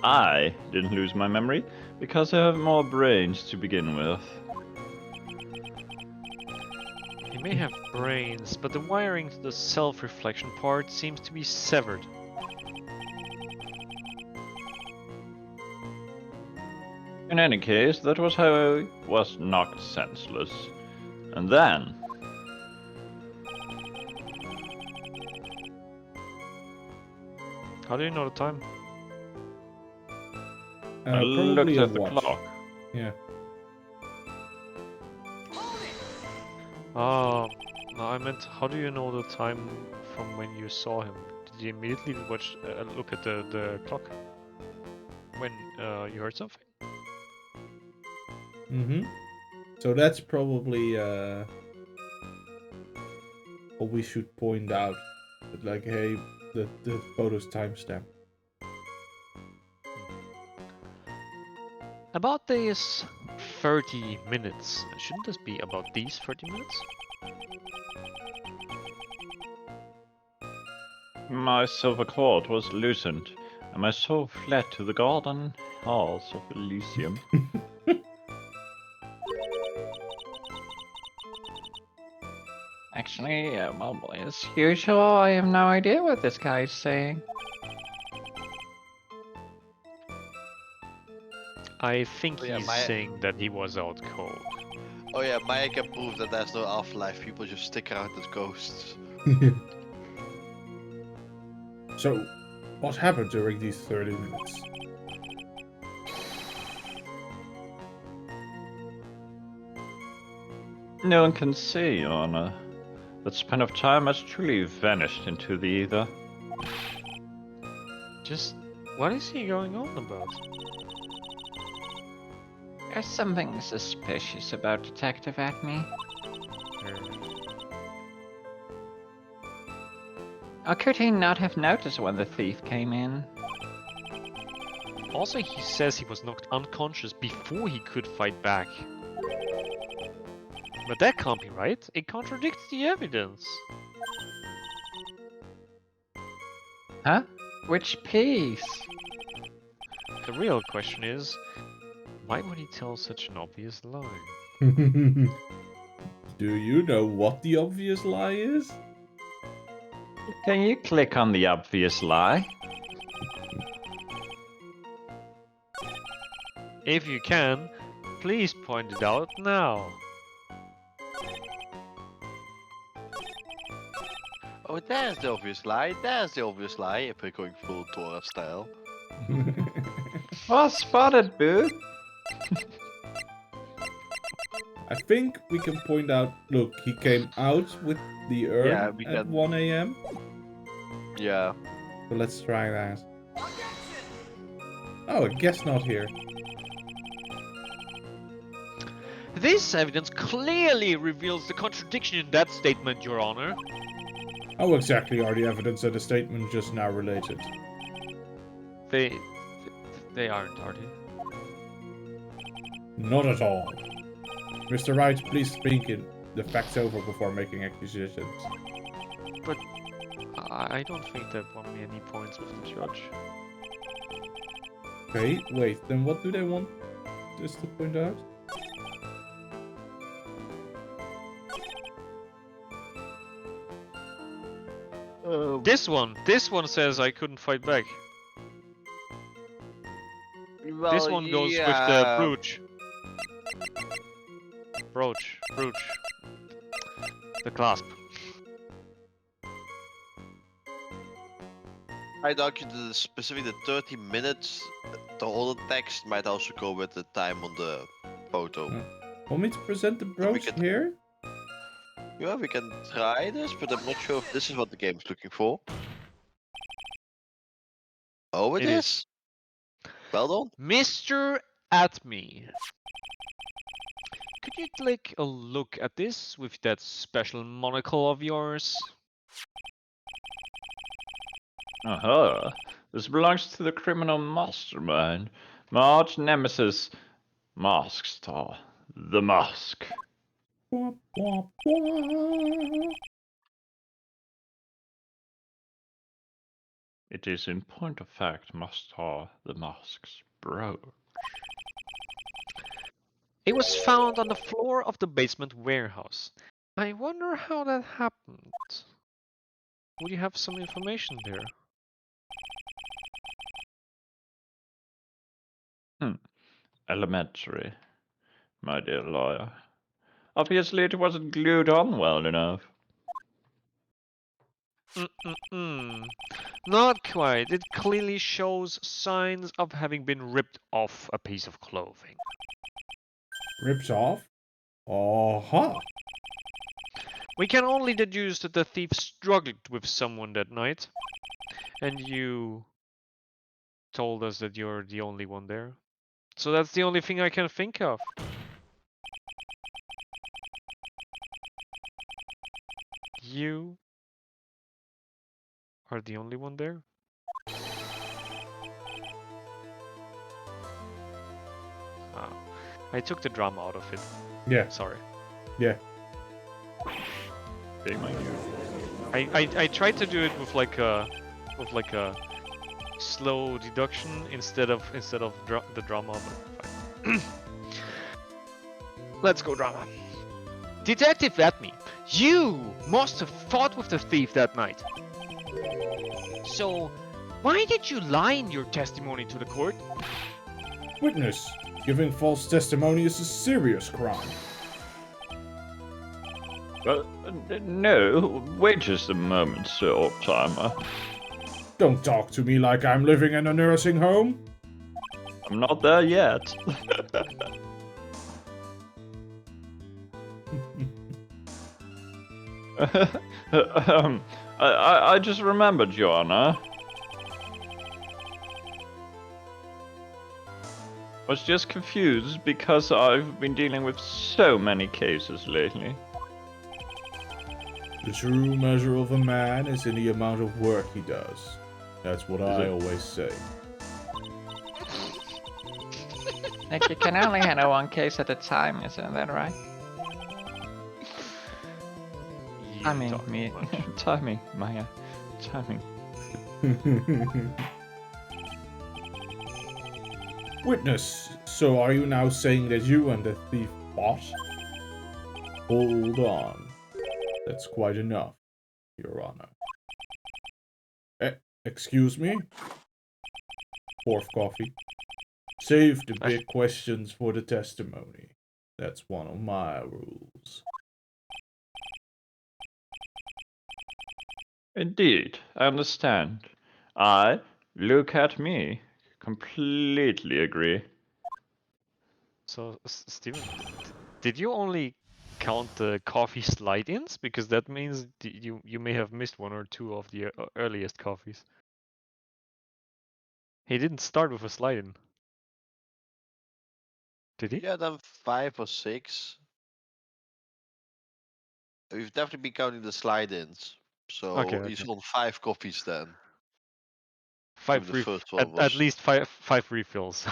F: I didn't lose my memory, because I have more brains to begin with.
C: You may have brains, but the wiring to the self-reflection part seems to be severed.
F: In any case, that was how I was knocked senseless. And then...
C: How do you know the time?
F: I looked
A: Probably a
F: at the
A: watch.
F: clock.
A: Yeah.
C: Ah, no, I meant how do you know the time from when you saw him? Did you immediately look at the clock when you heard something?
A: So that's probably what we should point out. But like, hey, the photo's timestamp.
C: About this 30 minutes. Shouldn't this be about these 30 minutes?
F: My silver cord was loosened, and my soul fled to the golden halls of Elysium. Actually, well, as usual, I have no idea what this guy is saying.
C: I think
D: Oh, yeah,
C: he's
D: my-
C: saying that he was out cold.
D: Oh yeah, Maya can prove that there's no afterlife. People just stick around as ghosts.
A: So, what happened during these 30 minutes?
F: No one can say, Your Honor. That span of time has truly vanished into the ether.
C: Just what is he going on about?
F: There's something suspicious about Detective Acme. Or could he not have noticed when the thief came in?
C: Also, he says he was knocked unconscious before he could fight back. But that can't be right. It contradicts the evidence.
F: Huh? Which piece?
C: The real question is, why would he tell such an obvious lie?
A: Do you know what the obvious lie is?
F: Can you click on the obvious lie?
C: If you can, please point it out now.
D: Oh, there's the obvious lie. There's the obvious lie. If we're going full Torah style.
F: Well spotted, boo!
A: I think we can point out, look, he came out with the urn
D: Yeah, we
A: at
D: can-
A: 1 a.m.
D: Yeah.
A: So let's try that. Oh, I guess not here.
C: This evidence clearly reveals the contradiction in that statement, Your Honor.
A: How exactly are the evidence and the statement just now related?
C: They aren't, are they?
A: Not at all. Mr. Wright, please think the facts over before making accusations.
C: But I don't think there were many points with the judge.
A: Okay, wait, then what do they want us to point out?
C: This one says I couldn't fight back.
D: Well,
C: This one goes with the brooch. Brooch. The clasp.
D: I'd argue that specifically the 30 minutes, the whole text might also go with the time on the photo.
A: Want me to present the brooch
D: can-
A: here?
D: Yeah, we can try this, but I'm not sure if this is what the game's looking for. Oh, it
C: It
D: is. Well done.
C: Mr. Atme. Could you take a look at this with that special monocle of yours?
F: Uh-huh. This belongs to the criminal mastermind. My arch nemesis, Mask Star. The Mask.
A: Wah, wah, wah.
F: It is in point of fact Master the Mask's brooch.
C: It was found on the floor of the basement warehouse. I wonder how that happened. Would you have some information there?
F: Elementary, my dear lawyer. Obviously it wasn't glued on well enough.
C: Not quite. It clearly shows signs of having been ripped off a piece of clothing.
A: Rips off? Aha!
C: We can only deduce that the thief struggled with someone that night. And you told us that you're the only one there. So that's the only thing I can think of. You are the only one there? I took the drama out of it.
A: Yeah,
C: Sorry.
A: yeah.
F: Shame on you.
C: I tried to do it with like a slow deduction instead of the drama. But fine. Let's go drama. Detective Atme, you must have fought with the thief that night. So, why did you lie in your testimony to the court?
A: Witness, giving false testimony is a serious crime.
F: Well, no, wait just a moment, Sir Old-Timer.
A: Don't talk to me like I'm living in a nursing home.
F: I'm not there yet. I just remembered, Your Honor. I was just confused because I've been dealing with so many cases lately.
A: The true measure of a man is in the amount of work he does. That's what I always say.
G: Like, you can only handle one case at a time, isn't that right?
C: You
G: Timing,
C: talk
G: me.
C: too much.
G: Timing, Maya. Timing.
A: Witness, so are you now saying that you and the thief fought? Hold on. That's quite enough, Your Honor. Excuse me? Fourth coffee. Save the big questions for the testimony. That's one of my rules.
F: Indeed, I understand. Look at me, completely agree.
C: So, Steven, did you only count the coffee slide-ins? Because that means you may have missed one or two of the earliest coffees. He didn't start with a slide-in. Did he?
D: Yeah, then 5 or 6. We've definitely been counting the slide-ins. So
C: Okay,
D: he's
C: okay.
D: on 5 copies then.
C: Five
D: The first one
C: at
D: was
C: least five refills.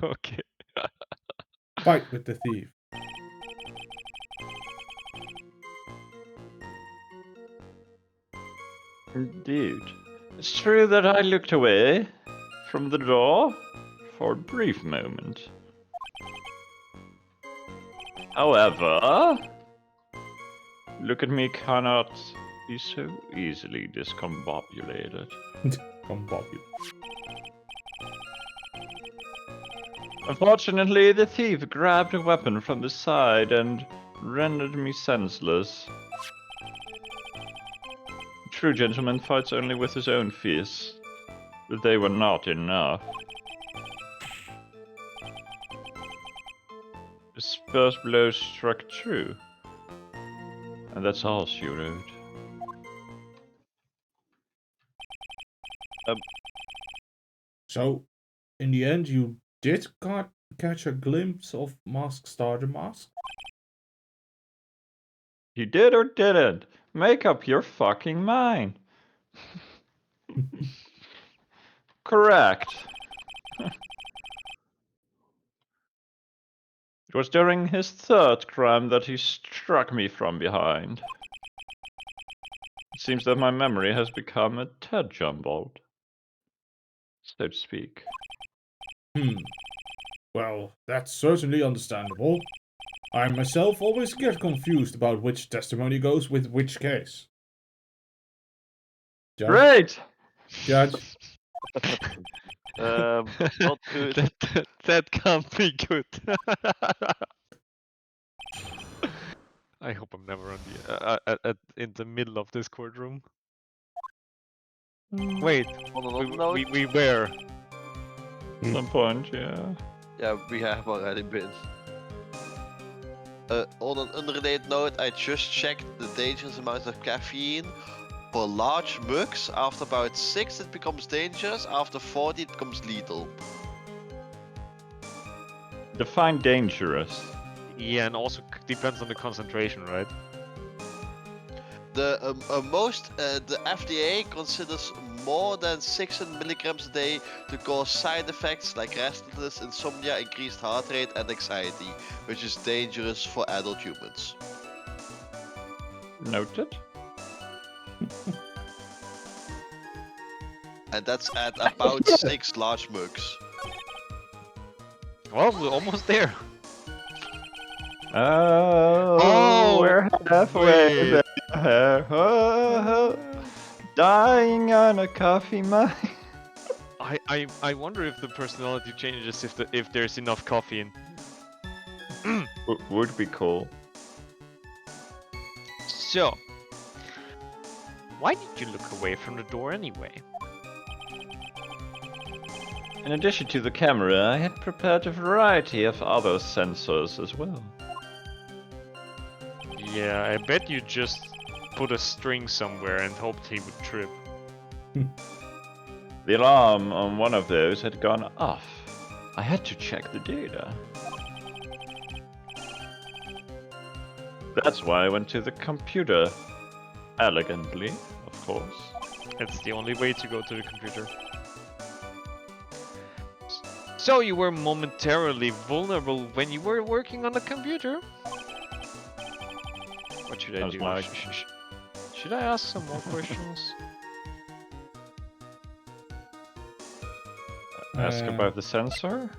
C: Okay.
A: Fight with the thief.
F: Indeed. It's true that I looked away from the door for a brief moment. However, look at me cannot be so easily discombobulated.
A: Combobulated.
F: Unfortunately, the thief grabbed a weapon from the side and rendered me senseless. A true gentleman fights only with his own fists, but they were not enough. His first blow struck true, and that's all she wrote.
A: So, in the end, you did catch a glimpse of Mask Star the Mask?
F: You did or didn't? Make up your fucking mind. Correct. It was during his third crime that he struck me from behind. It seems that my memory has become a tad jumbled, so to speak.
A: Well, that's certainly understandable. I myself always get confused about which testimony goes with which case. Judge?
F: Great!
A: Judge?
D: not good.
C: that can't be good. I hope I'm never on the in the middle of this courtroom. Wait,
D: On another note,
C: we were.
F: At some point, yeah.
D: yeah, we have already been. On an unrelated note, I just checked the dangerous amount of caffeine. For large mugs, after about 6 it becomes dangerous, after 40 it becomes lethal.
F: Define dangerous.
C: Yeah, and also depends on the concentration, right?
D: The the FDA considers more than 600 milligrams a day to cause side effects like restlessness, insomnia, increased heart rate, and anxiety, which is dangerous for adult humans.
F: Noted.
D: And that's at about 6 large mugs.
C: Well, we're almost there.
F: Oh, we're halfway
C: wait.
F: there. Oh, dying on a coffee mug.
C: I wonder if the personality changes if there's enough coffee in.
F: Would be cool.
C: So, why did you look away from the door anyway?
F: In addition to the camera, I had prepared a variety of other sensors as well.
C: Yeah, I bet you just put a string somewhere and hoped he would trip.
F: The alarm on one of those had gone off. I had to check the data. That's why I went to the computer. Elegantly, of course.
C: It's the only way to go to the computer. So you were momentarily vulnerable when you were working on the computer? What should I
F: Sounds
C: do?
F: like-
C: Should I ask some more questions?
F: Ask about the sensor?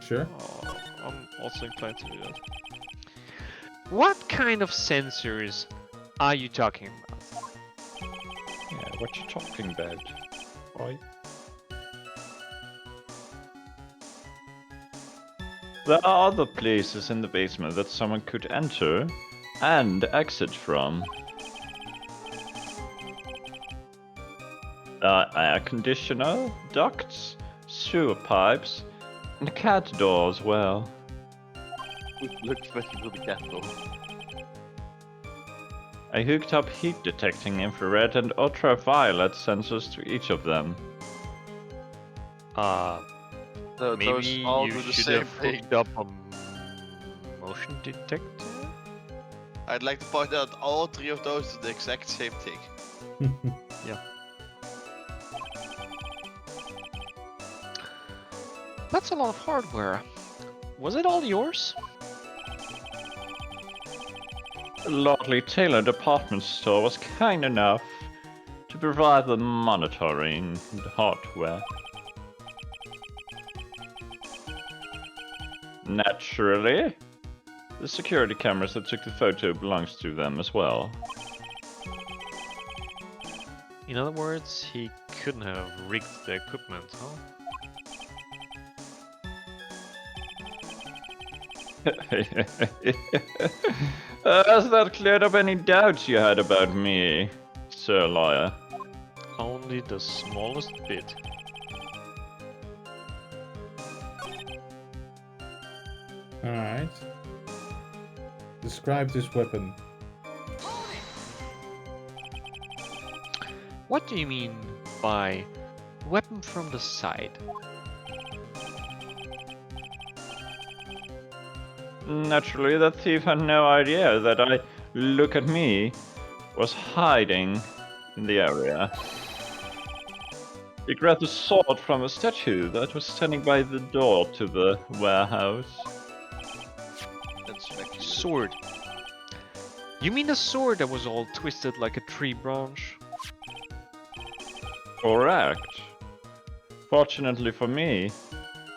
A: Sure.
C: Oh, I'm also inclined to do that. What kind of sensors are you talking about?
F: Yeah, what you talking about? Boy? There are other places in the basement that someone could enter and exit from. Air conditioner, ducts, sewer pipes, and a cat door as well.
E: Looks better for the cat door.
F: I hooked up heat detecting infrared and ultraviolet sensors to each of them.
E: Those
C: Maybe
E: all
C: you
E: do the
C: should
E: same
C: have
E: thing.
C: hooked up a motion detector?
D: I'd like to point out all 3 of those do the exact same thing.
C: That's a lot of hardware. Was it all yours?
F: The Lordly Taylor department store was kind enough to provide the monitoring and hardware. Naturally, the security cameras that took the photo belongs to them as well.
C: In other words, he couldn't have rigged the equipment, huh?
F: Has that cleared up any doubts you had about me, Sir Lawyer?
C: Only the smallest bit.
A: Alright. Describe this weapon.
C: What do you mean by weapon from the side?
F: Naturally, the thief had no idea that look at me, was hiding in the area. He grabbed a sword from a statue that was standing by the door to the warehouse.
D: That's speculative.
C: Sword. You mean the sword that was all twisted like a tree branch?
F: Correct. Fortunately for me,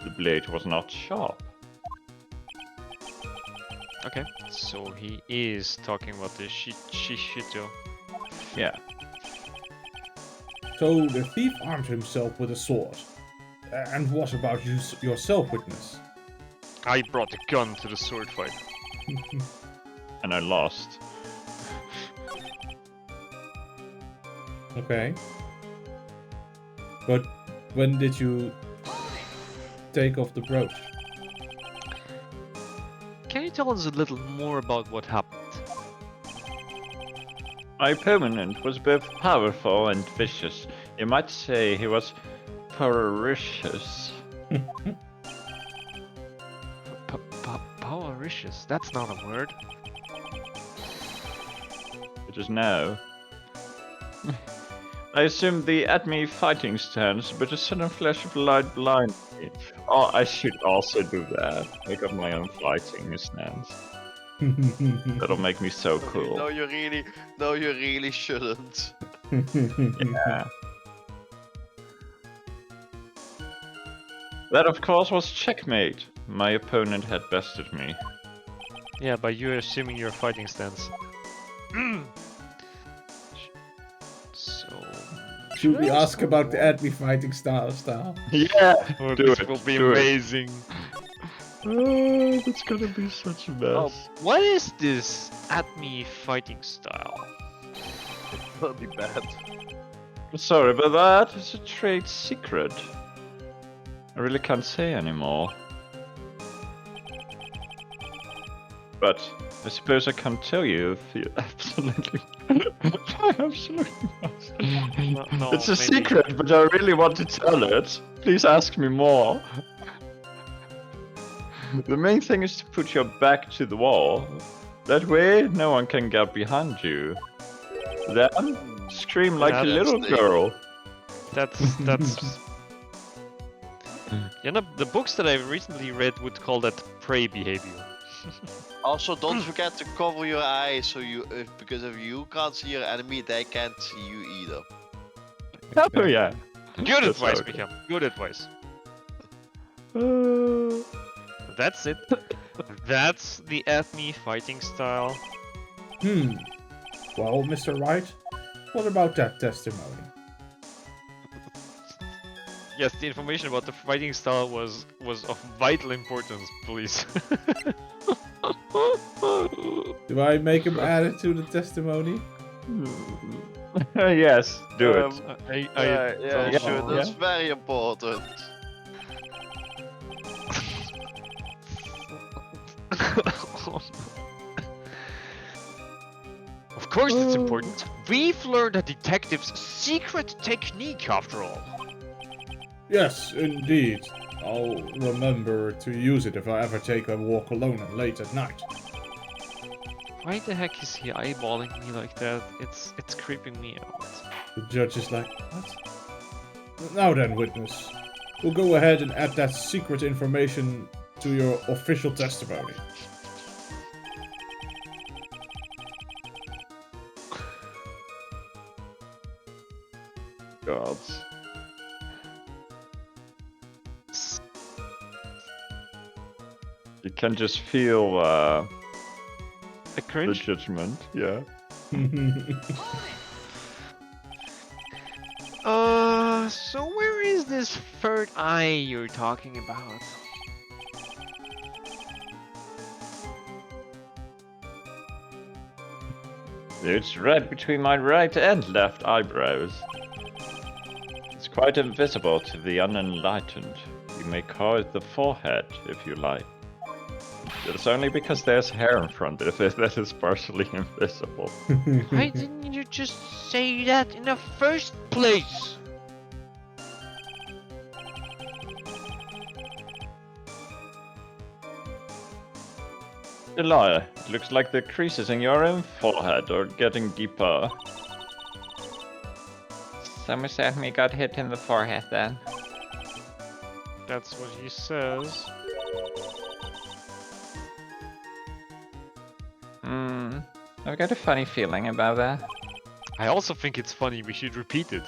F: the blade was not sharp.
C: Okay, so he is talking about the Shishito.
F: Yeah.
A: So the thief armed himself with a sword. And what about you yourself, witness?
C: I brought a gun to the sword fight.
F: And I lost.
A: Okay. But when did you take off the brooch?
C: Can you tell us a little more about what happened?
F: My opponent was both powerful and vicious. You might say he was ferocious.
C: Powericious? That's not a word.
F: It is now. I assume the at-me fighting stance, but a sudden flash of light blinded me. Oh, I should also do that. Make up my own fighting stance. That'll make me so cool.
D: No, you really shouldn't.
F: Yeah. That, of course, was checkmate. My opponent had bested me.
C: Yeah, by you assuming your fighting stance. So...
A: Should we ask about the at me fighting style?
F: Yeah,
C: Oh,
F: do
C: this
F: it.
C: will be
F: do it.
C: amazing.
F: Oh, that's gonna be such a mess.
C: Oh, what is this at me fighting style?
E: That'll be bad.
F: Sorry about that. It's a trade secret. I really can't say anymore. But I suppose I can't tell you if you absolutely. I absolutely must.
C: No,
F: It's a
C: maybe-
F: secret, but I really want to tell it. Please ask me more. The main thing is to put your back to the wall. That way, no one can get behind you. Then, scream like a
C: That's
F: little
D: the-
F: girl.
C: That's you know, the books that I recently read would call that prey behavior.
D: Also, don't forget to cover your eyes, so because if you can't see your enemy, they can't see you either.
F: Oh yeah.
C: Good
F: That's
C: advice,
F: okay.
C: Mika. Good advice.
F: Uh,
C: That's it. That's the at me fighting style.
A: Well, Mr. Wright, what about that testimony?
C: Yes, the information about the fighting style was of vital importance, please.
A: Do I make him add it to the testimony?
F: yes, do it.
D: Yeah,
F: yeah,
D: sure. That's very important.
C: Of course it's important. We've learned a detective's secret technique after all.
A: Yes, indeed. I'll remember to use it if I ever take a walk alone and late at night.
C: Why the heck is he eyeballing me like that? It's creeping me out.
A: The judge is like, what? Now then, witness. We'll go ahead and add that secret information to your official testimony.
F: Gods. You can just feel
C: A
F: the
C: cringe?
F: judgment, yeah.
C: So where is this third eye you're talking about?
F: It's right between my right and left eyebrows. It's quite invisible to the unenlightened. You may call it the forehead, if you like. It's only because there's hair in front of it that is partially invisible.
C: Why didn't you just say that in the first place?
F: Elia, it looks like the creases in your own forehead are getting deeper.
G: Someone said me got hit in the forehead then.
C: That's what he says.
G: I've got a funny feeling about that.
C: I also think it's funny, we should repeat it.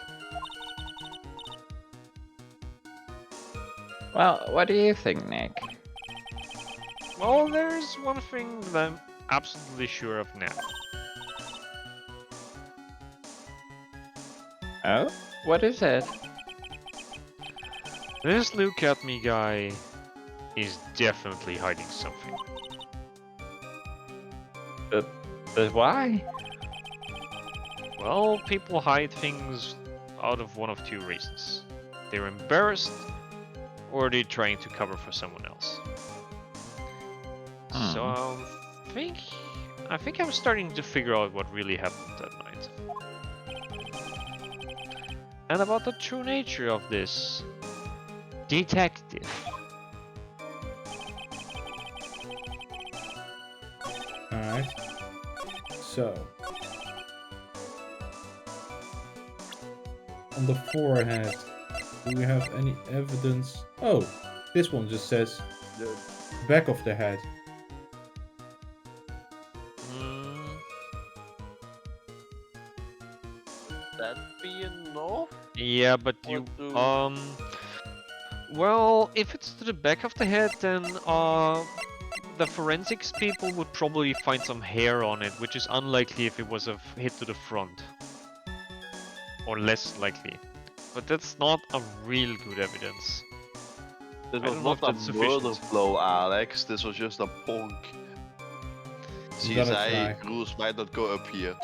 G: Well, what do you think, Nick?
C: Well, there's one thing that I'm absolutely sure of now.
G: Oh? What is it?
C: This look at me guy is definitely hiding something.
G: But why?
C: Well, people hide things out of one of two reasons. They're embarrassed, or they're trying to cover for someone else. So I think I'm starting to figure out what really happened that night. And about the true nature of this detective.
A: Alright. So. on the forehead. Do we have any evidence? Oh, this one just says
E: The-
A: back of the head.
D: Hmm. That be enough?
C: Yeah, but
D: Or
C: you
D: do-
C: well, if it's to the back of the head, then the forensics people would probably find some hair on it, which is unlikely if it was a hit to the front. Or less likely. But that's not a real good evidence.
D: This
C: I
D: was
C: don't know
D: not
C: if
D: a
C: that's
D: murder
C: sufficient.
D: blow, Alex. This was just a bonk.
A: You gotta
D: CSI
A: try.
D: rules might not go up here.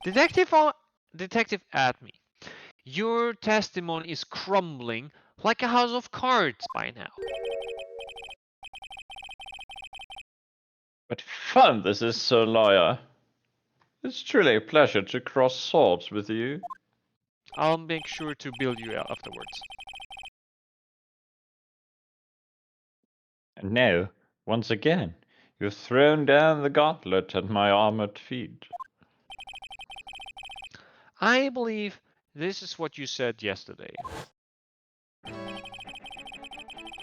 C: Detective Adme, your testimony is crumbling like a house of cards by now.
F: What fun this is, Sir Lawyer. It's truly a pleasure to cross swords with you.
C: I'll make sure to bill you out afterwards.
F: And now, once again, you've thrown down the gauntlet at my armored feet.
C: I believe this is what you said yesterday.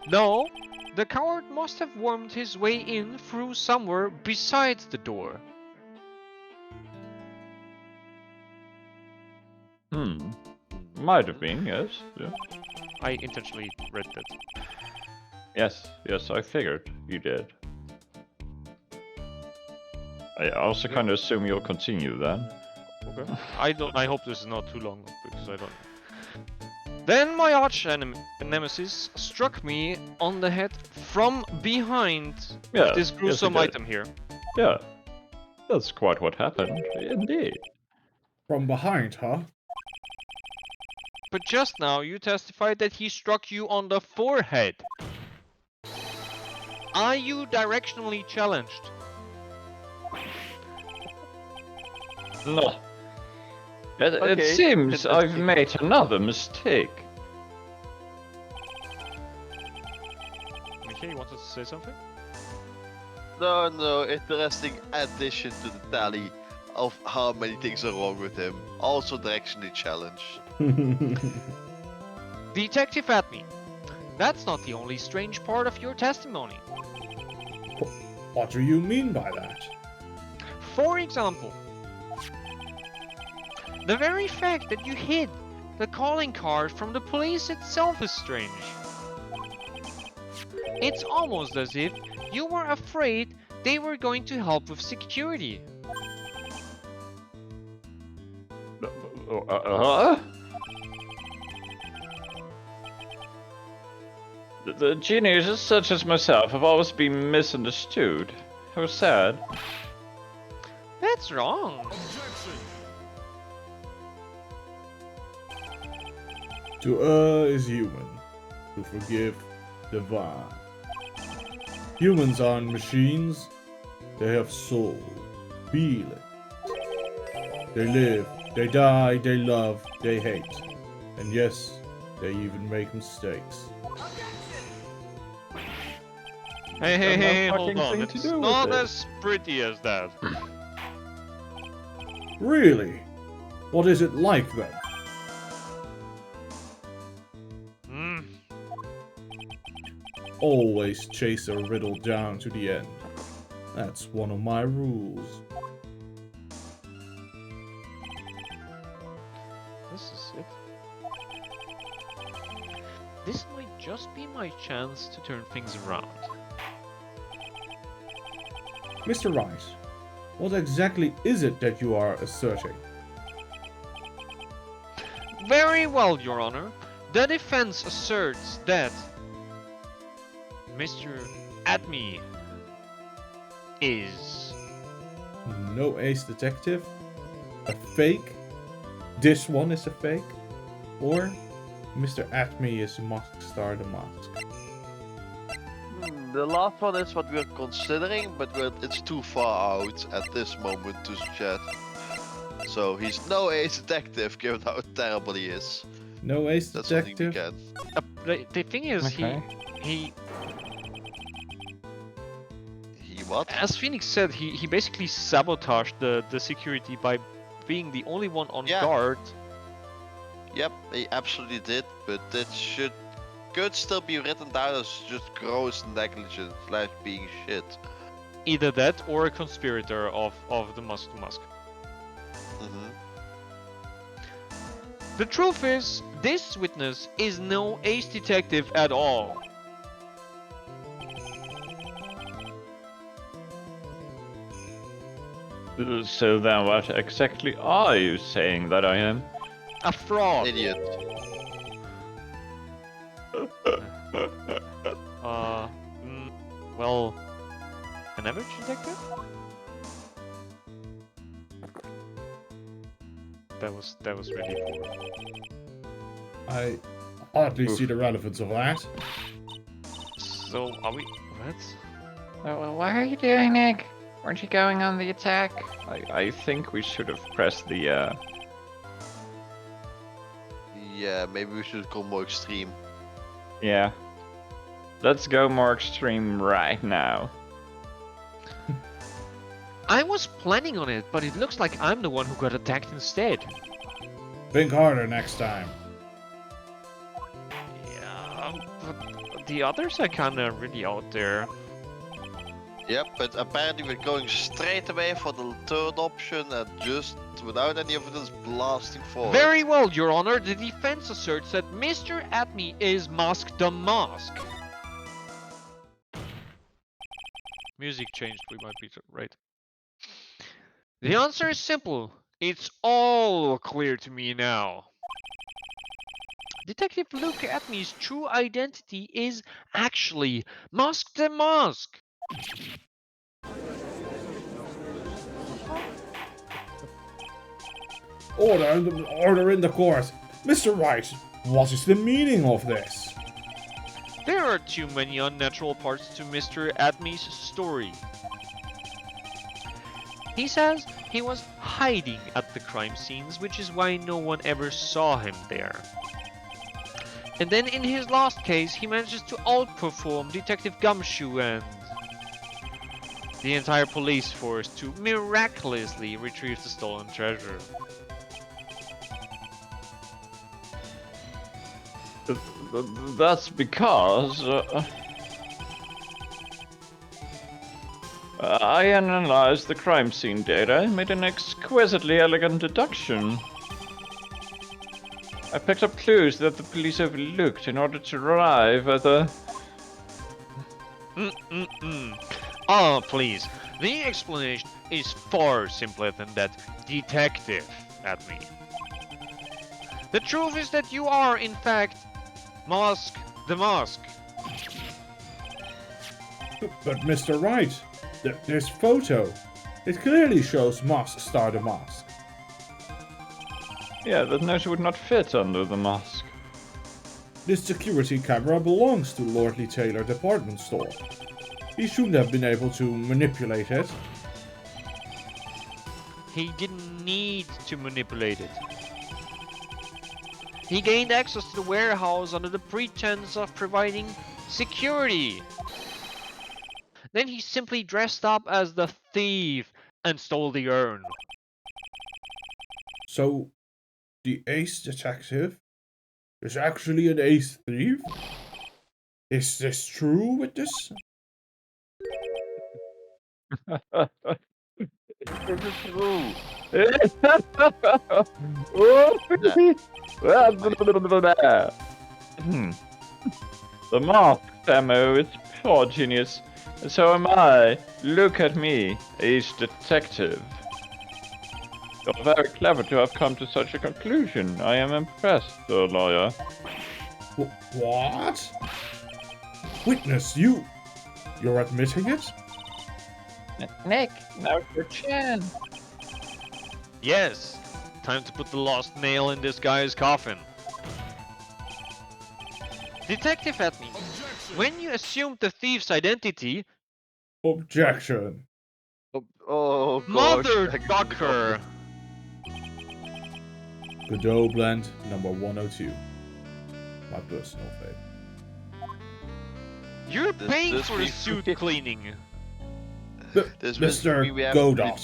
C: No, the coward must have wormed his way in through somewhere besides the door.
F: Might have been, yes. Yeah.
C: I intentionally read that.
F: Yes, I figured you did. I also kind of assume you'll continue then.
C: Okay. I hope this is not too long because I don't. Then my arch nemesis struck me on the head from behind
F: Yeah,
C: with this
F: yes, he
C: gruesome
F: did.
C: item here.
F: Yeah, that's quite what happened, indeed.
A: From behind, huh?
C: But just now you testified that he struck you on the forehead. Are you directionally challenged?
F: No. It
D: Okay,
F: seems I've
D: interesting.
F: made another mistake.
C: Mickey, you wanted to say something?
D: No, interesting addition to the tally of how many things are wrong with him. Also directionally challenged.
C: Detective Atme, that's not the only strange part of your testimony.
A: What do you mean by that?
C: For example, the very fact that you hid the calling card from the police itself is strange. It's almost as if you were afraid they were going to help with security.
F: The geniuses such as myself have always been misunderstood. How sad.
C: That's wrong.
A: To err is human, to forgive divine. Humans aren't machines, they have soul, feeling. They live, they die, they love, they hate. And yes, they even make mistakes.
C: Hey,
F: no
C: hold
F: fucking
C: on.
F: thing to
C: It's
F: do with
C: not
F: it.
C: as pretty as that.
A: Really? What is it like then?
C: Hmm.
A: Always chase a riddle down to the end. That's one of my rules.
C: This is it. This might just be my chance to turn things around.
A: Mr. Wright, what exactly is it that you are asserting?
C: Very well, Your Honor. The defense asserts that Mr. Adme is...
A: No ace detective? A fake? This one is a fake? Or Mr. Acme is Mask Star the Mask?
D: The last one is what we're considering, but it's too far out at this moment to suggest. So he's no ace detective, given how terrible he is.
A: No ace
D: That's something we
A: detective?
D: can.
C: the thing is,
F: Okay.
C: he
D: He what?
C: as Phoenix said, he basically sabotaged the security by being the only one on
D: Yeah.
C: guard.
D: Yep, he absolutely did, but that could still be written down as just gross negligence / being shit.
C: Either that or a conspirator of the Musk to Musk.
D: Mm-hmm.
C: The truth is, this witness is no ace detective at all.
F: So then what exactly are you saying that I am?
C: A fraud.
D: Idiot.
C: Well, an average detective? That was really poor.
A: I hardly see the relevance of that.
C: So, are we... What?
G: Well, what are you doing, Nick? Weren't you going on the attack?
F: I think we should have pressed the
D: Yeah, maybe we should go more extreme.
F: yeah. Let's go more extreme right now.
C: I was planning on it, but it looks like I'm the one who got attacked instead.
A: Think harder next time.
C: Yeah, but the others are kinda really out there.
D: Yep, but apparently we're going straight away for the third option and just without any evidence blasting forward.
C: Very well, Your Honor. The defense asserts that Mr. Atme is Mask the Mask. Music changed, we might be right. The answer is simple. It's all clear to me now. Detective Luke Atme's true identity is actually Mask the Mask.
A: Order in the court. Mr. Wright, what is the meaning of this?
C: There are too many unnatural parts to Mr. Atme's story. He says he was hiding at the crime scenes, which is why no one ever saw him there. And then in his last case, he manages to outperform Detective Gumshoe and the entire police force to miraculously retrieve the stolen treasure.
F: That's because I analyzed the crime scene data and made an exquisitely elegant deduction. I picked up clues that the police overlooked in order to arrive at the...
C: Ah, please. The explanation is far simpler than that, Detective Atme. The truth is that you are, in fact, Mask the Mask.
A: But Mr. Wright, this photo, it clearly shows Mask Star the Mask.
F: Yeah, that nose would not fit under the mask.
A: This security camera belongs to Lordly Taylor department store. He shouldn't have been able to manipulate it.
C: He didn't need to manipulate it. He gained access to the warehouse under the pretense of providing security. Then he simply dressed up as the thief and stole the urn.
A: So, the ace detective is actually an ace thief? Is this true, witness?
E: Is it true?
F: The mask ammo is pure genius, and so am I. Look at me, ace detective. You're very clever to have come to such a conclusion. I am impressed, sir lawyer.
A: What? Witness, you're admitting it?
G: Nick, now's your chin.
C: Yes, time to put the last nail in this guy's coffin. Detective Atme, when you assumed the thief's identity,
A: Objection.
E: Oh gosh.
C: Mother Ducker!
A: Godot blend number 102. My personal favorite.
C: You're
D: This-
C: paying
D: this
C: for the
D: week-
C: suit cleaning.
D: This
A: Mr.
D: we have
A: Godot.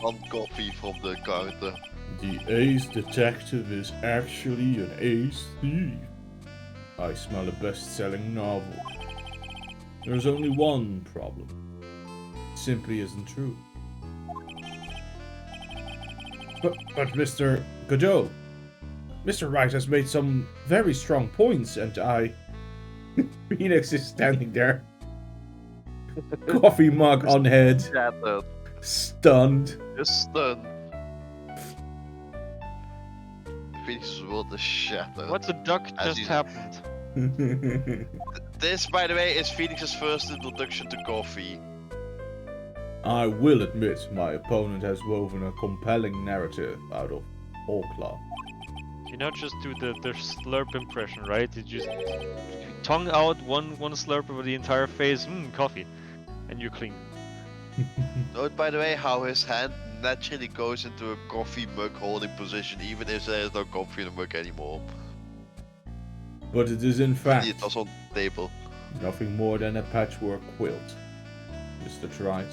D: one coffee from the counter.
A: The ace detective is actually an ace thief. I smell a best-selling novel. There's only one problem. It simply isn't true. But Mr. Godot, Mr. Wright has made some very strong points, and I... Phoenix is standing there. Coffee mug on head.
E: Shattered.
A: Stunned.
E: Just stunned. Phoenix's world is shattered.
C: What the duck
E: As
C: just
E: he's-
C: happened?
E: This, by the way, is Phoenix's first introduction to coffee.
A: I will admit my opponent has woven a compelling narrative out of whole cloth.
C: You not just do the slurp impression, right? You just tongue out one slurp over the entire face. Coffee, and you're clean.
E: Note, by the way, how his hand naturally goes into a coffee mug holding position, even if there is no coffee in the mug anymore.
A: But it is in fact
E: It was on the table.
A: nothing more than a patchwork quilt, Mr. Wright.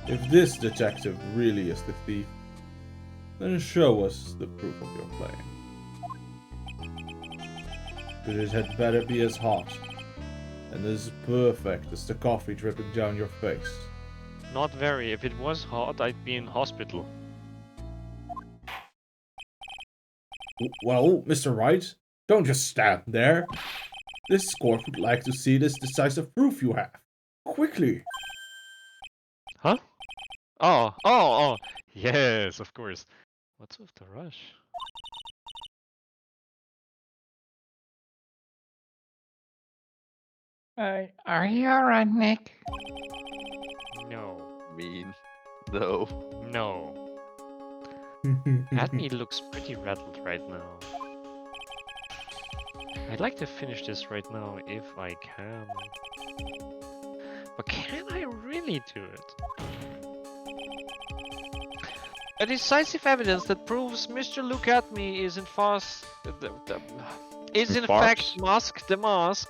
A: If this detective really is the thief, then show us the proof of your claim. But it had better be as hot and as perfect as the coffee dripping down your face.
C: Not very. If it was hot, I'd be in hospital.
A: Well, Mr. Wright, don't just stand there. This court would like to see this decisive proof you have. Quickly!
C: Huh? Oh, yes, of course. What's with the rush?
B: Are you alright, Nick?
C: No,
E: Mean. No.
C: no. Admi looks pretty rattled right now. I'd like to finish this right now if I can. But can I really do it? A decisive evidence that proves Mr. Look at Me is in fact Mask the Mask.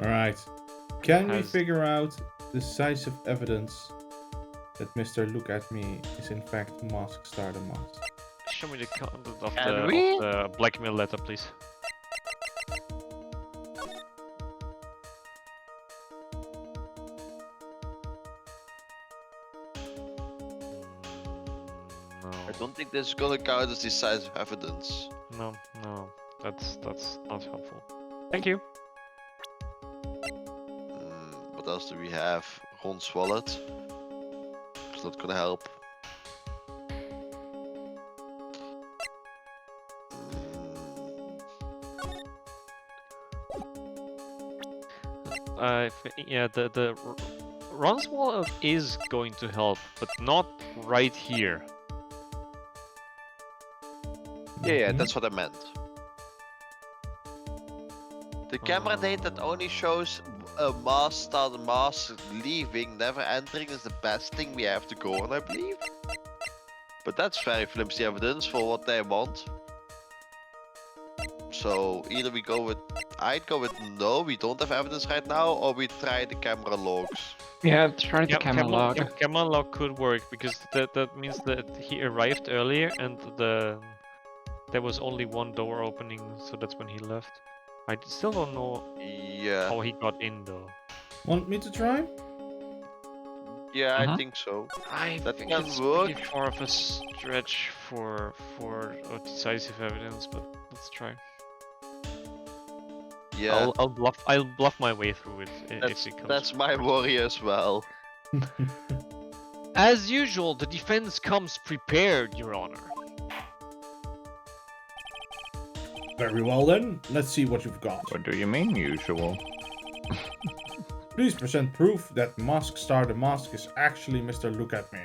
A: Alright. Can we
C: Has-
A: figure out decisive evidence that Mr. Look at Me is in fact Mask Star the Mask?
C: Show me the content of
E: Can we?
C: the blackmail letter, please. No,
E: I don't think this is gonna count as decisive evidence.
C: no, that's not helpful. Thank you.
E: What else do we have? Ron's wallet. It's not gonna help.
C: Yeah, the Ron's wallet is going to help, but not right here.
E: Yeah,
A: Mhm.
E: that's what I meant. The camera date that only shows a master, the mask leaving, never entering is the best thing we have to go on, I believe. But that's very flimsy evidence for what they want. So either we go with, I'd go with no, we don't have evidence right now, or we try the camera logs.
F: Yeah, try the camera log.
C: Camera log could work because that means that he arrived earlier and there was only one door opening, so that's when he left. I still don't know
E: Yeah,
C: how he got in though.
A: Want me to try?
E: yeah, I
F: Uh-huh.
E: think so.
C: I
E: That
C: think
E: can
C: it's
E: work.
C: pretty far of a stretch for a decisive evidence, but let's try.
E: Yeah,
C: I'll bluff my way through it
E: that's,
C: if it comes.
E: that's my worry as well.
C: As usual, the defense comes prepared, Your Honor.
A: Very well then, let's see what you've got.
F: What do you mean, usual?
A: Please present proof that Mask Star the Mask is actually Mr. Look at Me.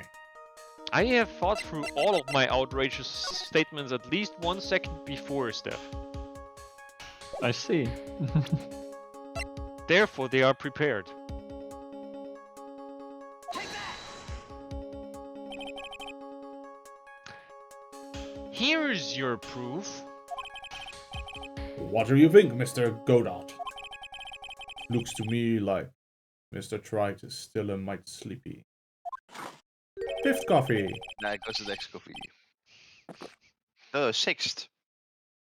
C: I have thought through all of my outrageous statements at least 1 second before, Steph.
F: I see.
C: Therefore, they are prepared. Here's your proof.
A: What do you think, Mr. Godot? Looks to me like Mr. Trite is still a mite sleepy. Fifth coffee.
D: There goes the next coffee. Sixth.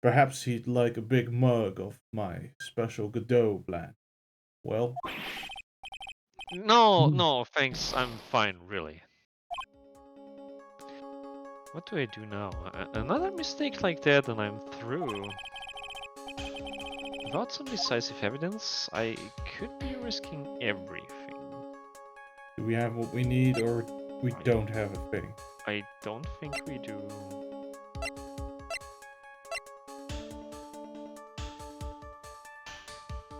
A: Perhaps he'd like a big mug of my special Godot blend. Well,
C: No, thanks. I'm fine, really. What do I do now? Another mistake like that and I'm through. Without some decisive evidence, I could be risking everything.
A: do we have what we need or we don't have a thing?
C: I don't think we do.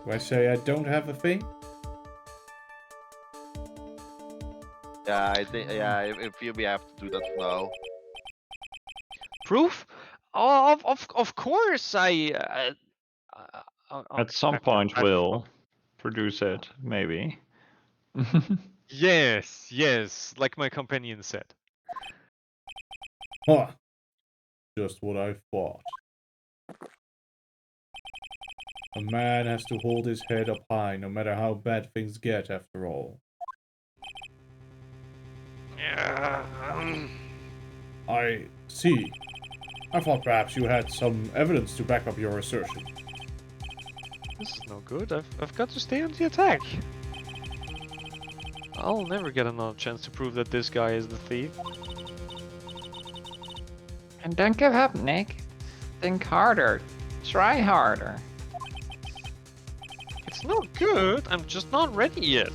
A: Do I say I don't have a thing?
E: Yeah, I think. Yeah, I feel we have to do that now.
C: Proof? Oh, of course,
F: At some point, we'll produce it, maybe.
C: Yes, like my companion said.
A: Huh. Just what I thought. A man has to hold his head up high no matter how bad things get, after all. I see. I thought perhaps you had some evidence to back up your assertion.
C: This is no good. I've got to stay on the attack. I'll never get another chance to prove that this guy is the thief.
G: And don't give up, Nick. Think harder. Try harder.
C: It's not good. I'm just not ready yet.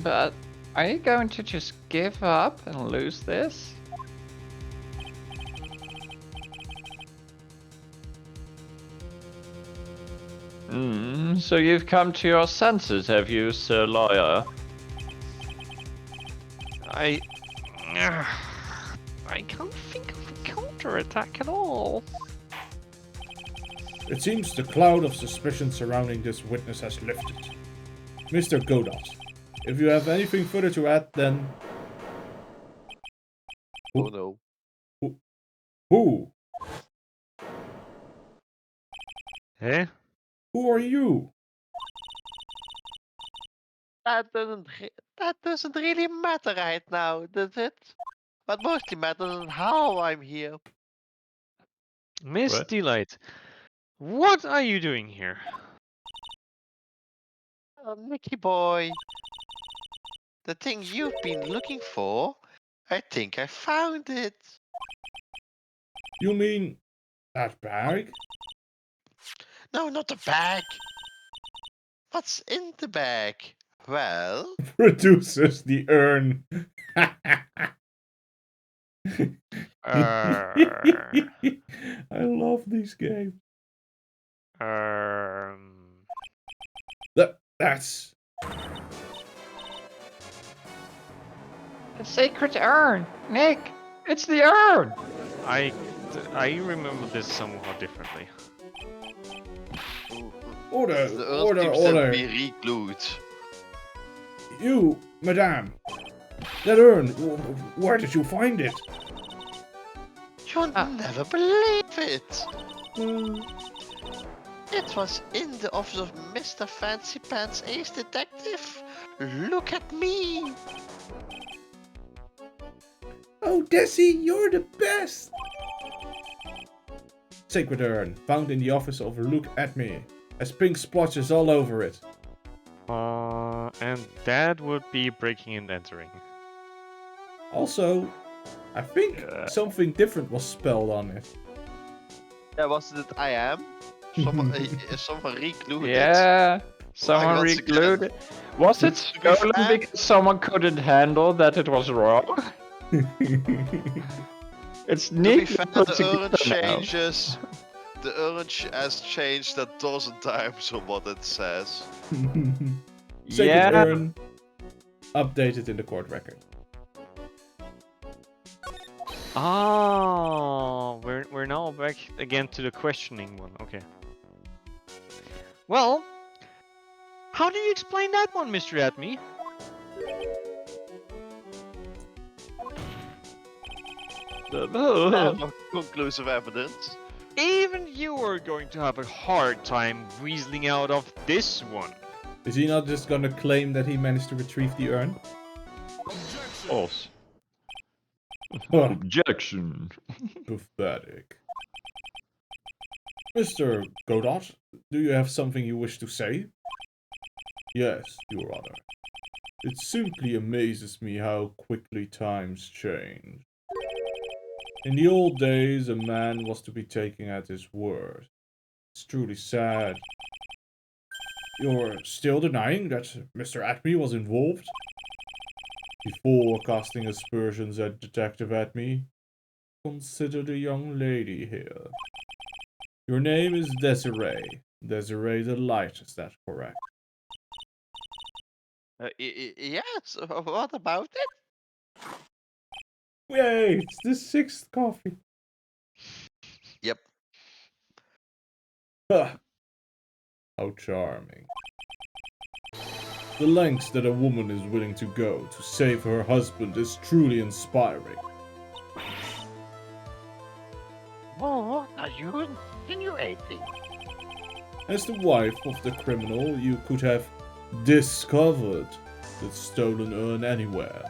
G: But are you going to just give up and lose this? So you've come to your senses, have you, Sir Lawyer?
C: I can't think of a counterattack at all.
A: It seems the cloud of suspicion surrounding this witness has lifted. Mr. Godot, if you have anything further to add, then...
E: Oh no.
A: Who?
C: Eh?
A: Who are you?
D: That doesn't really matter right now, does it? What mostly matters is how I'm here.
C: Miss
F: What?
C: Delight, what are you doing here?
D: Oh, Nicky boy. The thing you've been looking for, I think I found it.
A: You mean that bag?
D: No, not the bag. What's in the bag? Well,
A: Produces the urn. I love these games. That's...
G: The sacred urn! Nick! It's the urn!
C: I remember this somewhat differently.
A: Order,
D: the
A: order,
D: earth seems to
A: order.
D: be recluded.
A: You, madame. That urn, where did you find it?
D: You'll never believe it. It was in the office of Mr. Fancy Pants Ace Detective. Look at me.
A: Oh, Desi, you're the best! Sacred urn, found in the office of Look at Me. Has pink splotches all over it.
C: And that would be breaking and entering.
A: Also, I think something different was spelled on it.
E: Yeah, was it I am?
D: Someone recluded.
G: Yeah, someone
D: once
G: recluded.
D: again.
G: Was it
D: To be
G: stolen
D: fair-
G: because someone couldn't handle that it was wrong? It's
D: To be
G: neatly
D: fair,
G: put
D: the urn
G: together now.
D: changes. The urn has changed a dozen times on what it says.
A: Sacred
G: Yeah.
A: urn, updated in the court record.
C: Oh, we're now back again to the questioning one. Okay. Well, how do you explain that one, Mr. Atme?
D: I have no conclusive evidence.
C: Even even you are going to have a hard time weaseling out of this one.
A: Is he not just gonna claim that he managed to retrieve the urn?
F: False.
A: Huh,
F: Objection.
A: pathetic. Mr. Godot, do you have something you wish to say? Yes, Your Honor. It simply amazes me how quickly times change. In the old days, a man was to be taken at his word. It's truly sad. You're still denying that Mr. Atme was involved? Before casting aspersions at Detective Atme, consider the young lady here. Your name is Desiree. Desiree the Light, is that correct?
D: Yes, what about it?
A: Yay, it's the 6th coffee.
D: Yep.
A: Huh. How charming. The lengths that a woman is willing to go to save her husband is truly inspiring.
H: Well, what are you insinuating?
A: As the wife of the criminal, you could have discovered the stolen urn anywhere,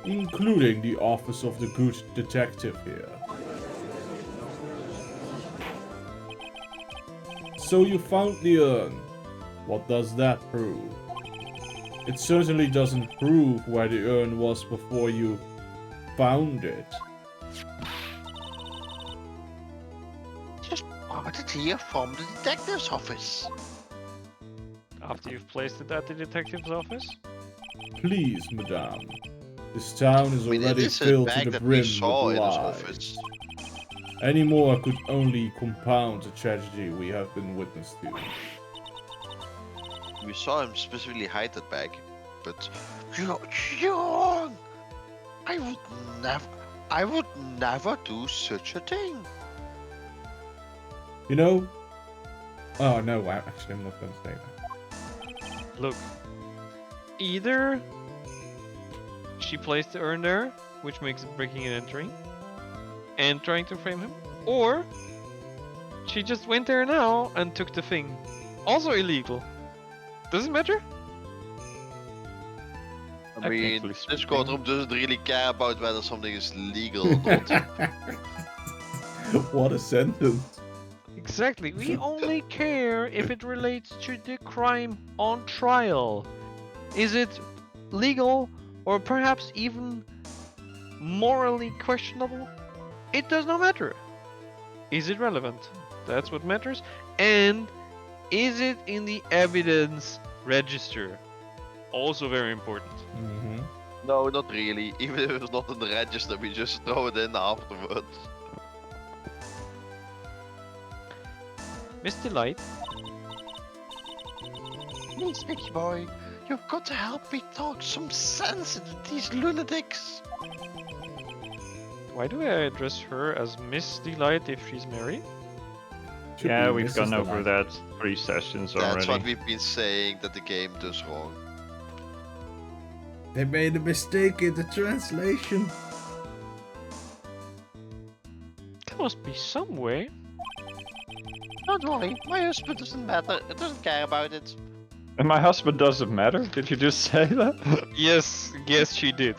A: including the office of the good detective here. So you found the urn. What does that prove? It certainly doesn't prove where the urn was before you found it.
D: Just brought it here from the detective's office.
C: After you've placed it at the detective's office?
A: Please, madame. This town is
D: I mean, it
A: already
D: is a
A: filled to
D: bag
A: the
D: that we
A: brim
D: saw
A: with
D: in his
A: lies.
D: office.
A: Any more could only compound the tragedy we have been witness to.
D: We saw him specifically hide that bag, but you're wrong. I would never do such a thing.
A: You know? Oh no, actually I'm not gonna say that.
C: Look, either she placed the urn there, which makes it breaking and entering, and trying to frame him, or she just went there now and took the thing. Also illegal. Does it matter?
D: I mean,
F: Technically
D: this
F: speaking.
D: courtroom doesn't really care about whether something is legal or not.
A: What a sentence.
C: Exactly. We only care if it relates to the crime on trial. Is it legal or perhaps even morally questionable? It does not matter. Is it relevant? That's what matters. And is it in the evidence register? Also very important.
A: Mm-hmm.
D: No, not really. Even if it's not in the register, we just throw it in afterwards.
C: Miss Delight,
D: Please, Mickey boy, you've got to help me talk some sense into these lunatics.
C: why do I address her as Miss Delight if she's married?
A: Should
F: Yeah,
A: be
F: we've
A: Mrs.
F: gone over
A: Delight.
F: that 3 sessions
D: That's
F: already.
D: what we've been saying that the game does wrong.
A: They made a mistake in the translation.
C: There must be some way.
D: Don't worry, my husband doesn't matter. It doesn't care about it.
F: And my husband doesn't matter? Did you just say that?
C: Yes, she did.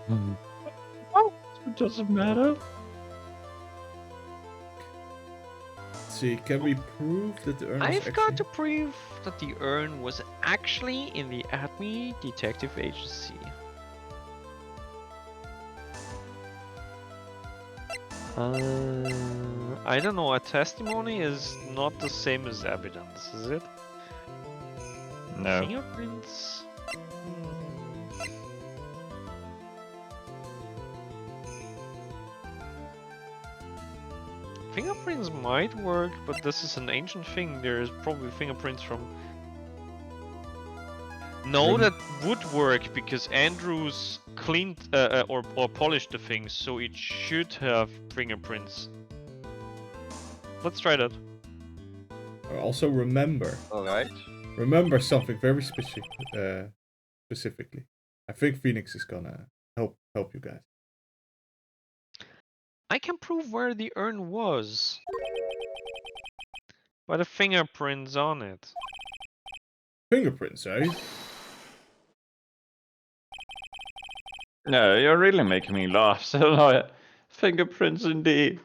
F: It doesn't matter.
A: Let's see, can we prove that the urn is
C: I've got to
A: actually...
C: prove that the urn was actually in the Acme Detective Agency. I don't know, a testimony is not the same as evidence, is it?
F: No.
C: Fingerprints? Fingerprints might work, but this is an ancient thing. There's probably fingerprints from... No, that would work because Andrews cleaned or polished the thing, so it should have fingerprints. Let's try that.
A: Also remember
D: Alright.
A: something very specifically. I think Phoenix is gonna help you guys.
C: I can prove where the urn was by the fingerprints on it.
A: Fingerprints, eh?
F: No, you're really making me laugh. So, fingerprints indeed.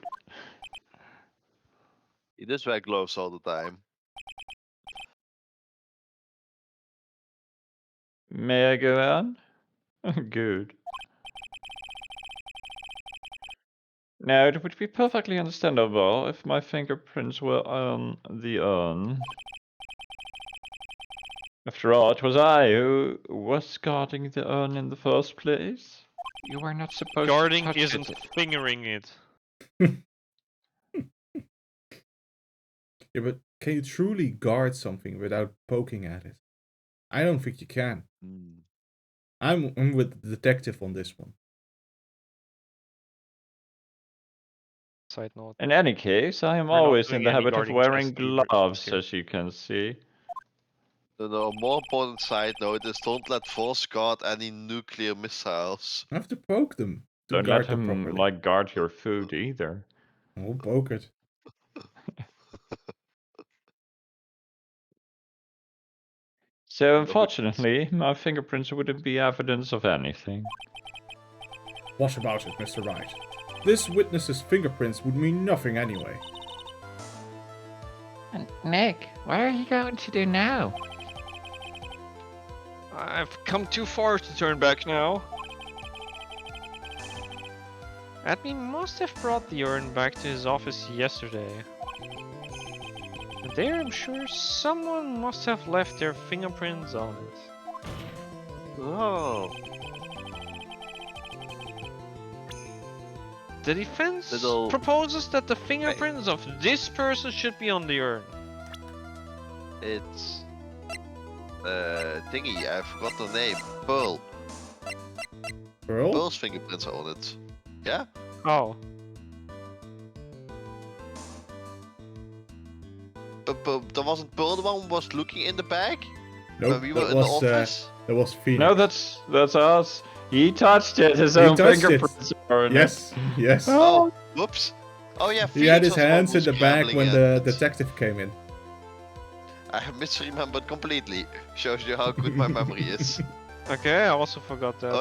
E: He does wear gloves all the time.
F: May I go on? Good. Now, it would be perfectly understandable if my fingerprints were on the urn. After all, it was I who was guarding the urn in the first place. You were not supposed
C: Guarding
F: to touch
C: isn't
F: it.
C: fingering it.
A: Yeah, but can you truly guard something without poking at it? I don't think you can.
E: Hmm.
A: I'm with the detective on this one.
C: Side note.
F: In any case, I am
C: We're not
F: always in
C: doing
F: the
C: any
F: habit of
C: guarding
F: wearing
C: tests either
F: gloves,
C: here.
F: as you can see.
E: The more important side note is don't let Voss guard any nuclear missiles.
A: I have to poke them to
F: Don't let
A: guard them
F: him,
A: properly.
F: like, guard your food either.
A: I'll poke it.
F: So,
E: No, but-
F: unfortunately, my fingerprints wouldn't be evidence of anything.
A: What about it, Mr. Wright? This witness's fingerprints would mean nothing anyway.
G: And Nick, what are you going to do now?
C: I've come too far to turn back now. Admin must have brought the urn back to his office yesterday. And there, I'm sure someone must have left their fingerprints on it.
E: Oh,
C: The defense
E: Little-
C: proposes that the fingerprints of this person should be on the urn.
E: it's thingy. I forgot the name. Pearl.
A: Pearl?
E: Pearl's fingerprints are on it. Yeah.
C: Oh,
E: But there wasn't Pearl the one who was looking in the bag
A: Nope,
E: when we were
A: that
E: in the
A: was,
E: office.
A: that was Phoenix.
F: No, that's us. He touched it. His
A: He
F: own
A: touched it.
F: fingerprints are on it.
A: Yes, yes.
E: Oh, whoops. Oh yeah.
A: He had
E: Phoenix
A: his
E: was the one
A: hands
E: who
A: in
E: was
A: the bag
E: gambling
A: when
E: at
A: the
E: it.
A: detective came in.
E: I misremembered completely. Shows you how good my memory is.
C: okay, I also forgot that.
E: I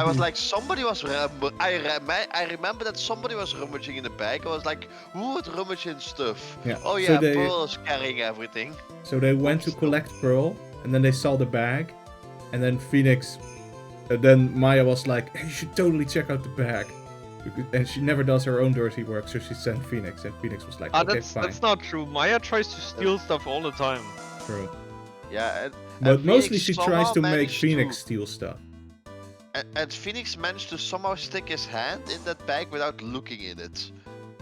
E: was like, somebody was. I remember that somebody was rummaging in the bag. I was like, who would rummage in stuff?
A: Yeah.
E: Oh
A: So
E: yeah,
A: they-
E: Pearl is carrying everything.
A: So they went to collect Pearl, and then they saw the bag, and then Phoenix, then Maya was like, hey, you should totally check out the bag. And she never does her own dirty work, so she sent Phoenix, and Phoenix was like, okay, fine.
C: That's not true. Maya tries to steal stuff all the time.
A: True.
E: Yeah,
A: But
E: and
A: mostly
E: Phoenix
A: she tries
E: somehow
A: to make
E: managed
A: Phoenix
E: to-
A: steal stuff.
E: And Phoenix managed to somehow stick his hand in that bag without looking in it,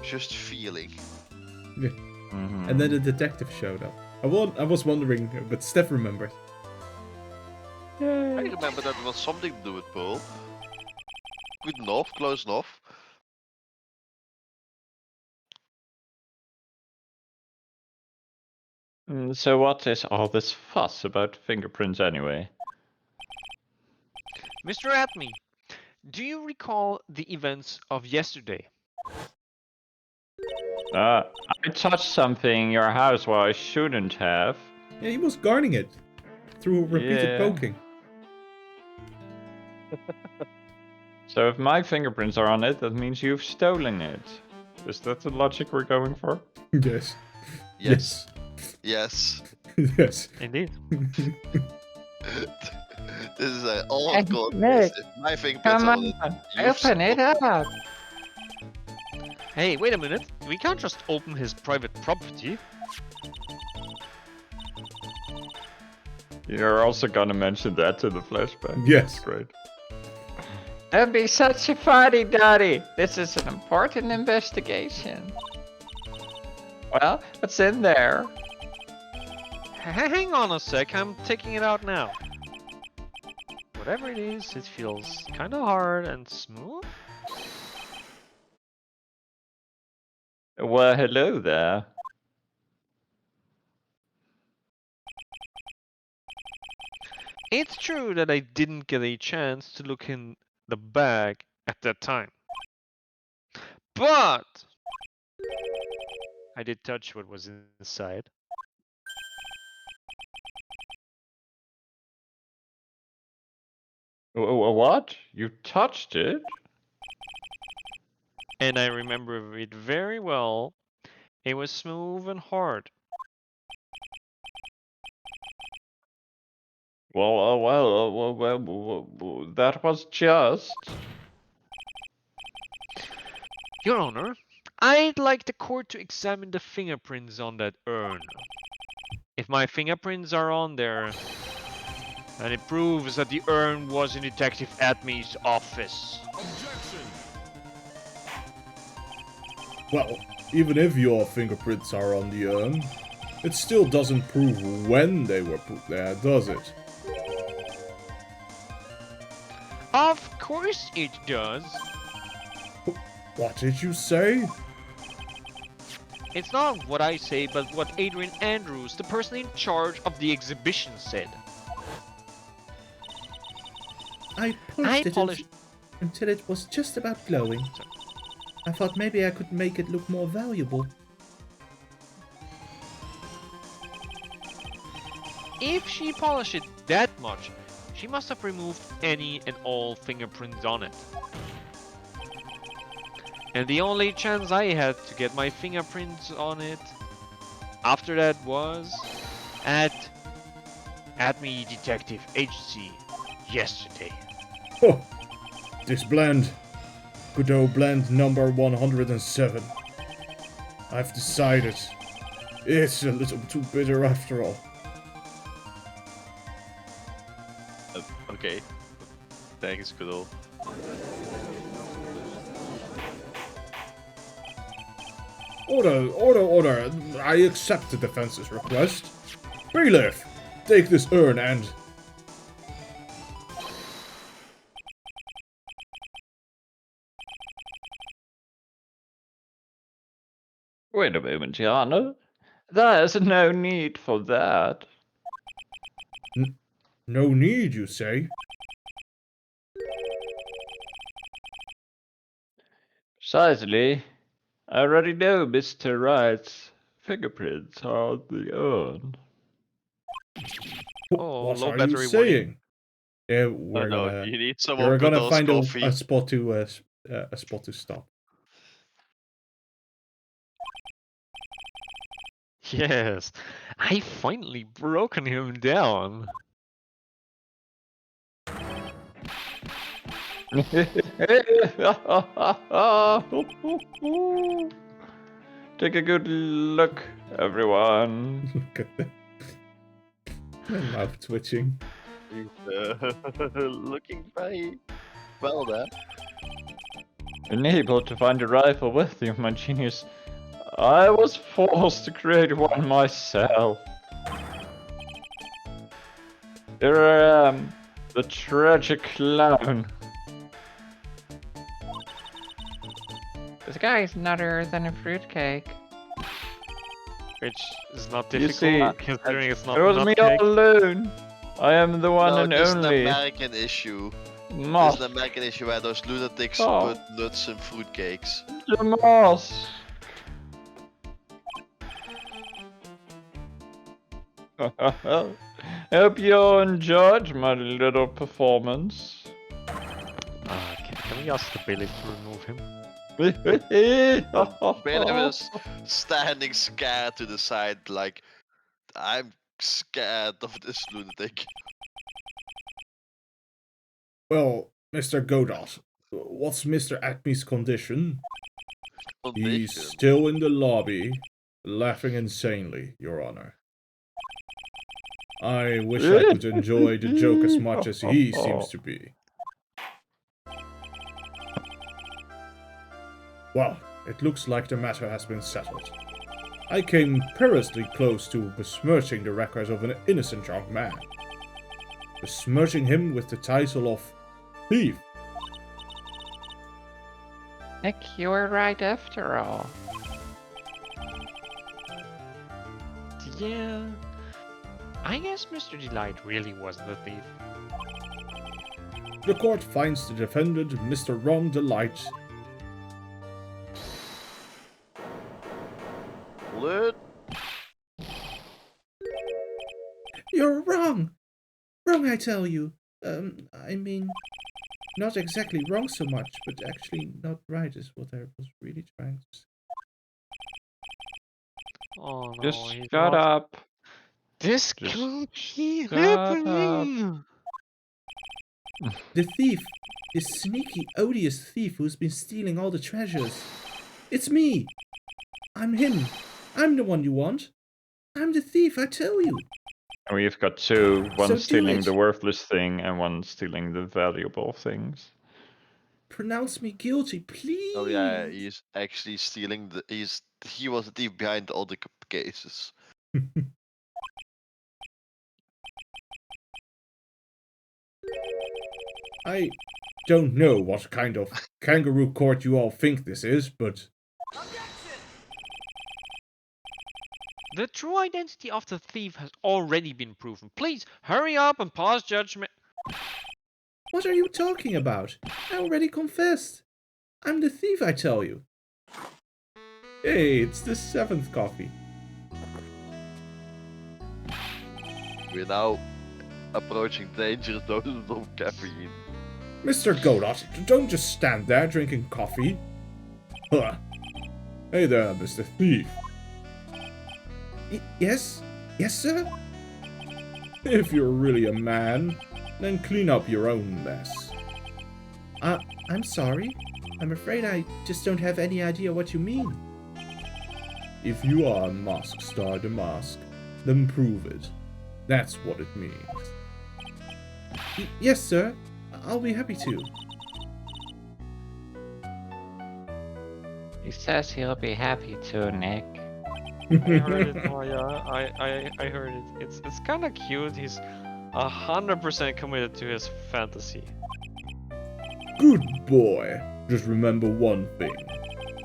E: just feeling.
F: Mhm.
A: And then the detective showed up. I was wondering, but Steph remembered.
E: I remember that it was something to do with Pearl. Good enough, close enough.
F: So what is all this fuss about fingerprints anyway?
C: Mr. Atme, do you recall the events of yesterday?
F: I touched something in your house where I shouldn't have.
A: Yeah, he was guarding it through repeated
F: Yeah.
A: poking.
F: So if my fingerprints are on it, that means you've stolen it. Is that the logic we're going for?
A: Yes.
E: Yes. Yes.
A: Yes.
C: Indeed.
E: This is an old gold.
G: Nick,
E: My fingerprints
G: Come
E: are on it.
G: on,
E: You've
G: open it up.
C: Hey, wait a minute. We can't just open his private property.
F: You're also gonna mention that to the flashback.
A: Yes.
F: Great.
G: Don't be such a fuddy-duddy. This is an important investigation. Well, what's in there?
C: Hang on a sec, I'm taking it out now. Whatever it is, it feels kinda hard and smooth.
F: Well, hello there.
C: It's true that I didn't get a chance to look in the bag at that time. But I did touch what was inside.
F: What? You touched it?
C: And I remember it very well. It was smooth and hard.
F: Well, that was just.
C: Your Honor, I'd like the court to examine the fingerprints on that urn. If my fingerprints are on there, and it proves that the urn was in Detective Atme's office.
A: Well, even if your fingerprints are on the urn, it still doesn't prove when they were put there, does it?
C: Of course it does.
A: What did you say?
C: It's not what I say, but what Adrian Andrews, the person in charge of the exhibition, said.
A: I polished it until it was just about glowing. I thought maybe I could make it look more valuable.
C: If she polished it that much, she must have removed any and all fingerprints on it. And the only chance I had to get my fingerprints on it after that was at Me Detective HC yesterday.
A: Oh, this blend. Good old blend number 107. I've decided. It's a little too bitter after all.
D: Okay. Thanks, Goodall.
A: Order. I accept the defense's request. Bailiff, take this urn and...
F: Wait a moment, Your Honor. There's no need for that.
A: No need, you say?
F: Precisely. I already know Mr. Wright's fingerprints are on the urn.
C: Oh,
A: What
C: low
A: are you
C: battery warning.
A: saying? Yeah,
D: Oh
A: we're
D: no,
A: gonna...
D: you need some
A: We're
D: of
A: gonna
D: Goodall's
A: find
D: coffee.
A: a spot to stop.
C: Yes, I finally broken him down.
F: Take a good look, everyone.
A: Look at them. My mouth twitching.
D: Looking very well there.
F: Unable to find a rifle with you, my genius. I was forced to create one myself. Here I am, the tragic clown.
G: This guy's nuttier than a fruitcake.
C: Which is not
F: You
C: difficult,
F: see,
C: considering it's not
F: It was me
C: nutcake.
F: all alone. I am the one
D: No,
F: and
D: this is an
F: only.
D: American issue. This
F: Moss.
D: is an American issue where those lunatics
F: Oh.
D: put nuts in fruitcakes.
F: The moss. Hope you enjoyed my little performance.
C: Can we ask the bailiff to remove him?
D: Bailiff is standing scared to the side, like, I'm scared of this lunatic.
A: Well, Mr. Godot, what's Mr. Acme's condition? He's
D: Condition.
A: still in the lobby, laughing insanely, Your Honor. I wish I could enjoy the joke as much as he seems to be. Well, it looks like the matter has been settled. I came perilously close to besmirching the records of an innocent young man. Besmirching him with the title of thief.
G: Nick, you were right after all.
C: Yeah. I guess Mr. Delight really wasn't a thief.
A: The court finds the defendant, Mr. Ron Delight,
E: it.
A: You're wrong! Wrong, I tell you. I mean, not exactly wrong so much, but actually not right is what I was really trying to say.
C: Oh no,
F: Just
C: he's
F: shut
C: lost.
F: up.
C: This
F: Just
C: can't be
F: shut up.
C: happening.
A: The thief! This sneaky, odious thief who's been stealing all the treasures. It's me! I'm him! I'm the one you want! I'm the thief, I tell you!
F: And we've got two, one
A: So do
F: stealing
A: it.
F: the worthless thing and one stealing the valuable things.
A: Pronounce me guilty, please!
E: Oh yeah, he's actually stealing the. He was the thief behind all the cases.
A: I don't know what kind of kangaroo court you all think this is, but...
C: The true identity of the thief has already been proven. Please hurry up and pass judgment.
A: What are you talking about? I already confessed. I'm the thief, I tell you. Hey, it's the 7th coffee.
E: We're now approaching dangerous doses of caffeine.
A: Mr. Godot, don't just stand there drinking coffee. Huh. Hey there, Mr. Thief. Yes? Yes, sir? If you're really a man, then clean up your own mess. I'm sorry. I'm afraid I just don't have any idea what you mean. If you are a Mask Star Damask, then prove it. That's what it means. Yes, sir. I'll be happy to.
G: He says he'll be happy to, Nick.
C: I heard it. Oh yeah, I heard it. It's kind of cute. He's 100% committed to his fantasy.
A: Good boy. Just remember one thing.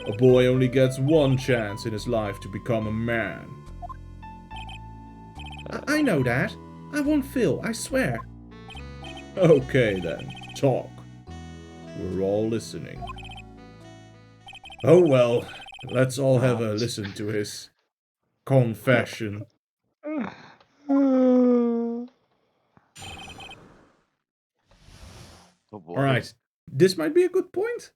A: A boy only gets one chance in his life to become a man. I know that. I won't fail, I swear. Okay then, talk. We're all listening. Oh well, let's all have a listen to his confession.
E: Oh boy.
A: Alright, this might be a good point.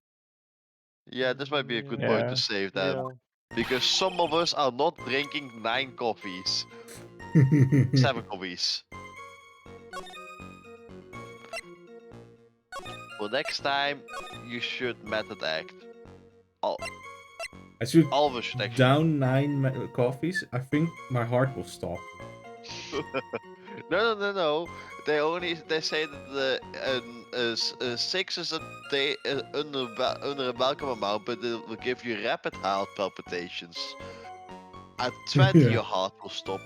E: Yeah, this might be a good point
F: Yeah.
E: to save them.
C: Yeah.
E: Because some of us are not drinking 9 coffees. 7 coffees. For next time, you should method act.
A: I should
E: All of us should actually.
A: down 9 coffees. I think my heart will stop.
E: No. They say that the 6 is a day under a welcome amount, but it will give you rapid heart palpitations. At 20,
A: Yeah.
E: your heart will stop.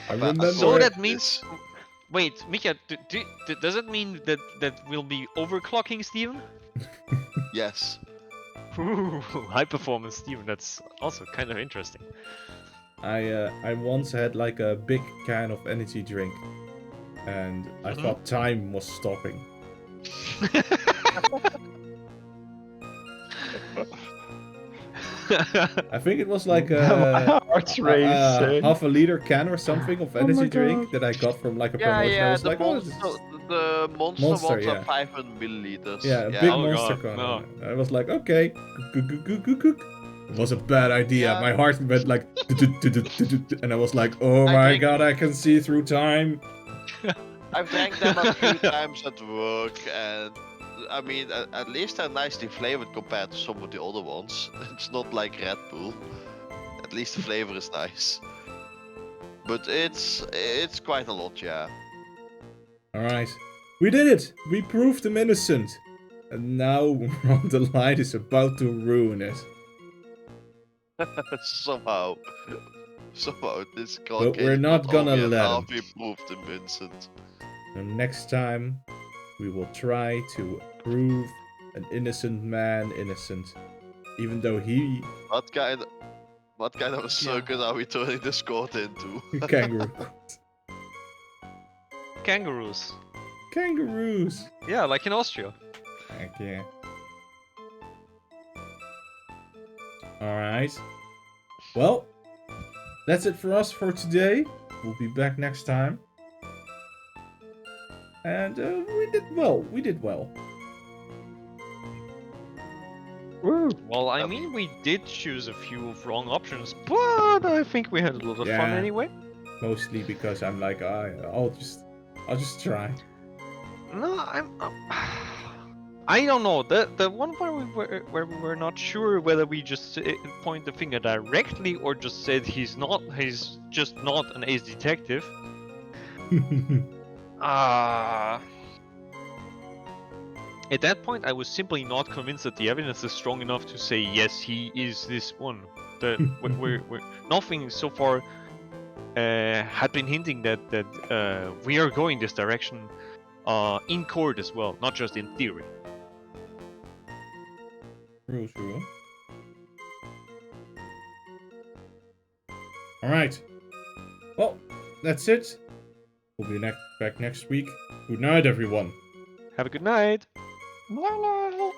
A: I
E: But
A: remember.
C: So
E: according
C: that
E: to
C: means.
E: this-
C: Wait, Mika, does it mean that we'll be overclocking Steven?
E: Yes.
C: Ooh, high performance Steven, that's also kind of interesting.
A: I once had like a big can of energy drink, and I thought time was stopping. I think it was like
F: My
A: a
F: heart's racing.
A: half a liter can or something of energy drink that I got from like a promotion. I was
E: the
A: like, oh, this is...
E: monster
A: Monster,
E: ones
A: yeah.
E: are 500 milliliters.
A: Yeah, a big
C: Oh,
A: monster
C: God,
A: can.
C: no.
A: I was like, okay, it was a bad idea.
E: Yeah.
A: My heart went like, and I was like, oh
E: I
A: my
E: think-
A: god, I can see through time.
E: I've drank them a few times at work, and I mean, at least they're nicely flavored compared to some of the other ones. It's not like Red Bull. At least the flavor is nice. But it's quite a lot, yeah.
A: Alright. We did it! We proved him innocent. And now Ron the Light is about to ruin it.
E: Somehow this
A: But we're not gonna let him.
E: We proved him innocent.
A: And next time, we will try to prove an innocent man innocent. Even though he...
E: What kind of a circus are we turning this court into?
A: Kangaroo.
C: Kangaroos.
A: Kangaroos!
C: Yeah, like in Austria.
A: Heck yeah. Alright. Well, that's it for us for today. We'll be back next time. And we did well. We did well.
F: Woo!
C: Well, I mean, we did choose a few wrong options, but I think we had a lot of fun
A: Yeah.
C: anyway.
A: Mostly because I'm like, I'll just try.
C: No, I don't know. The one where we were not sure whether we just point the finger directly or just said he's just not an ace detective. At that point, I was simply not convinced that the evidence is strong enough to say yes, he is this one. We're nothing so far had been hinting that we are going this direction in court as well, not just in theory.
A: True. Alright. Well, that's it. We'll be back next week. Good night, everyone.
C: Have a good night.
B: No.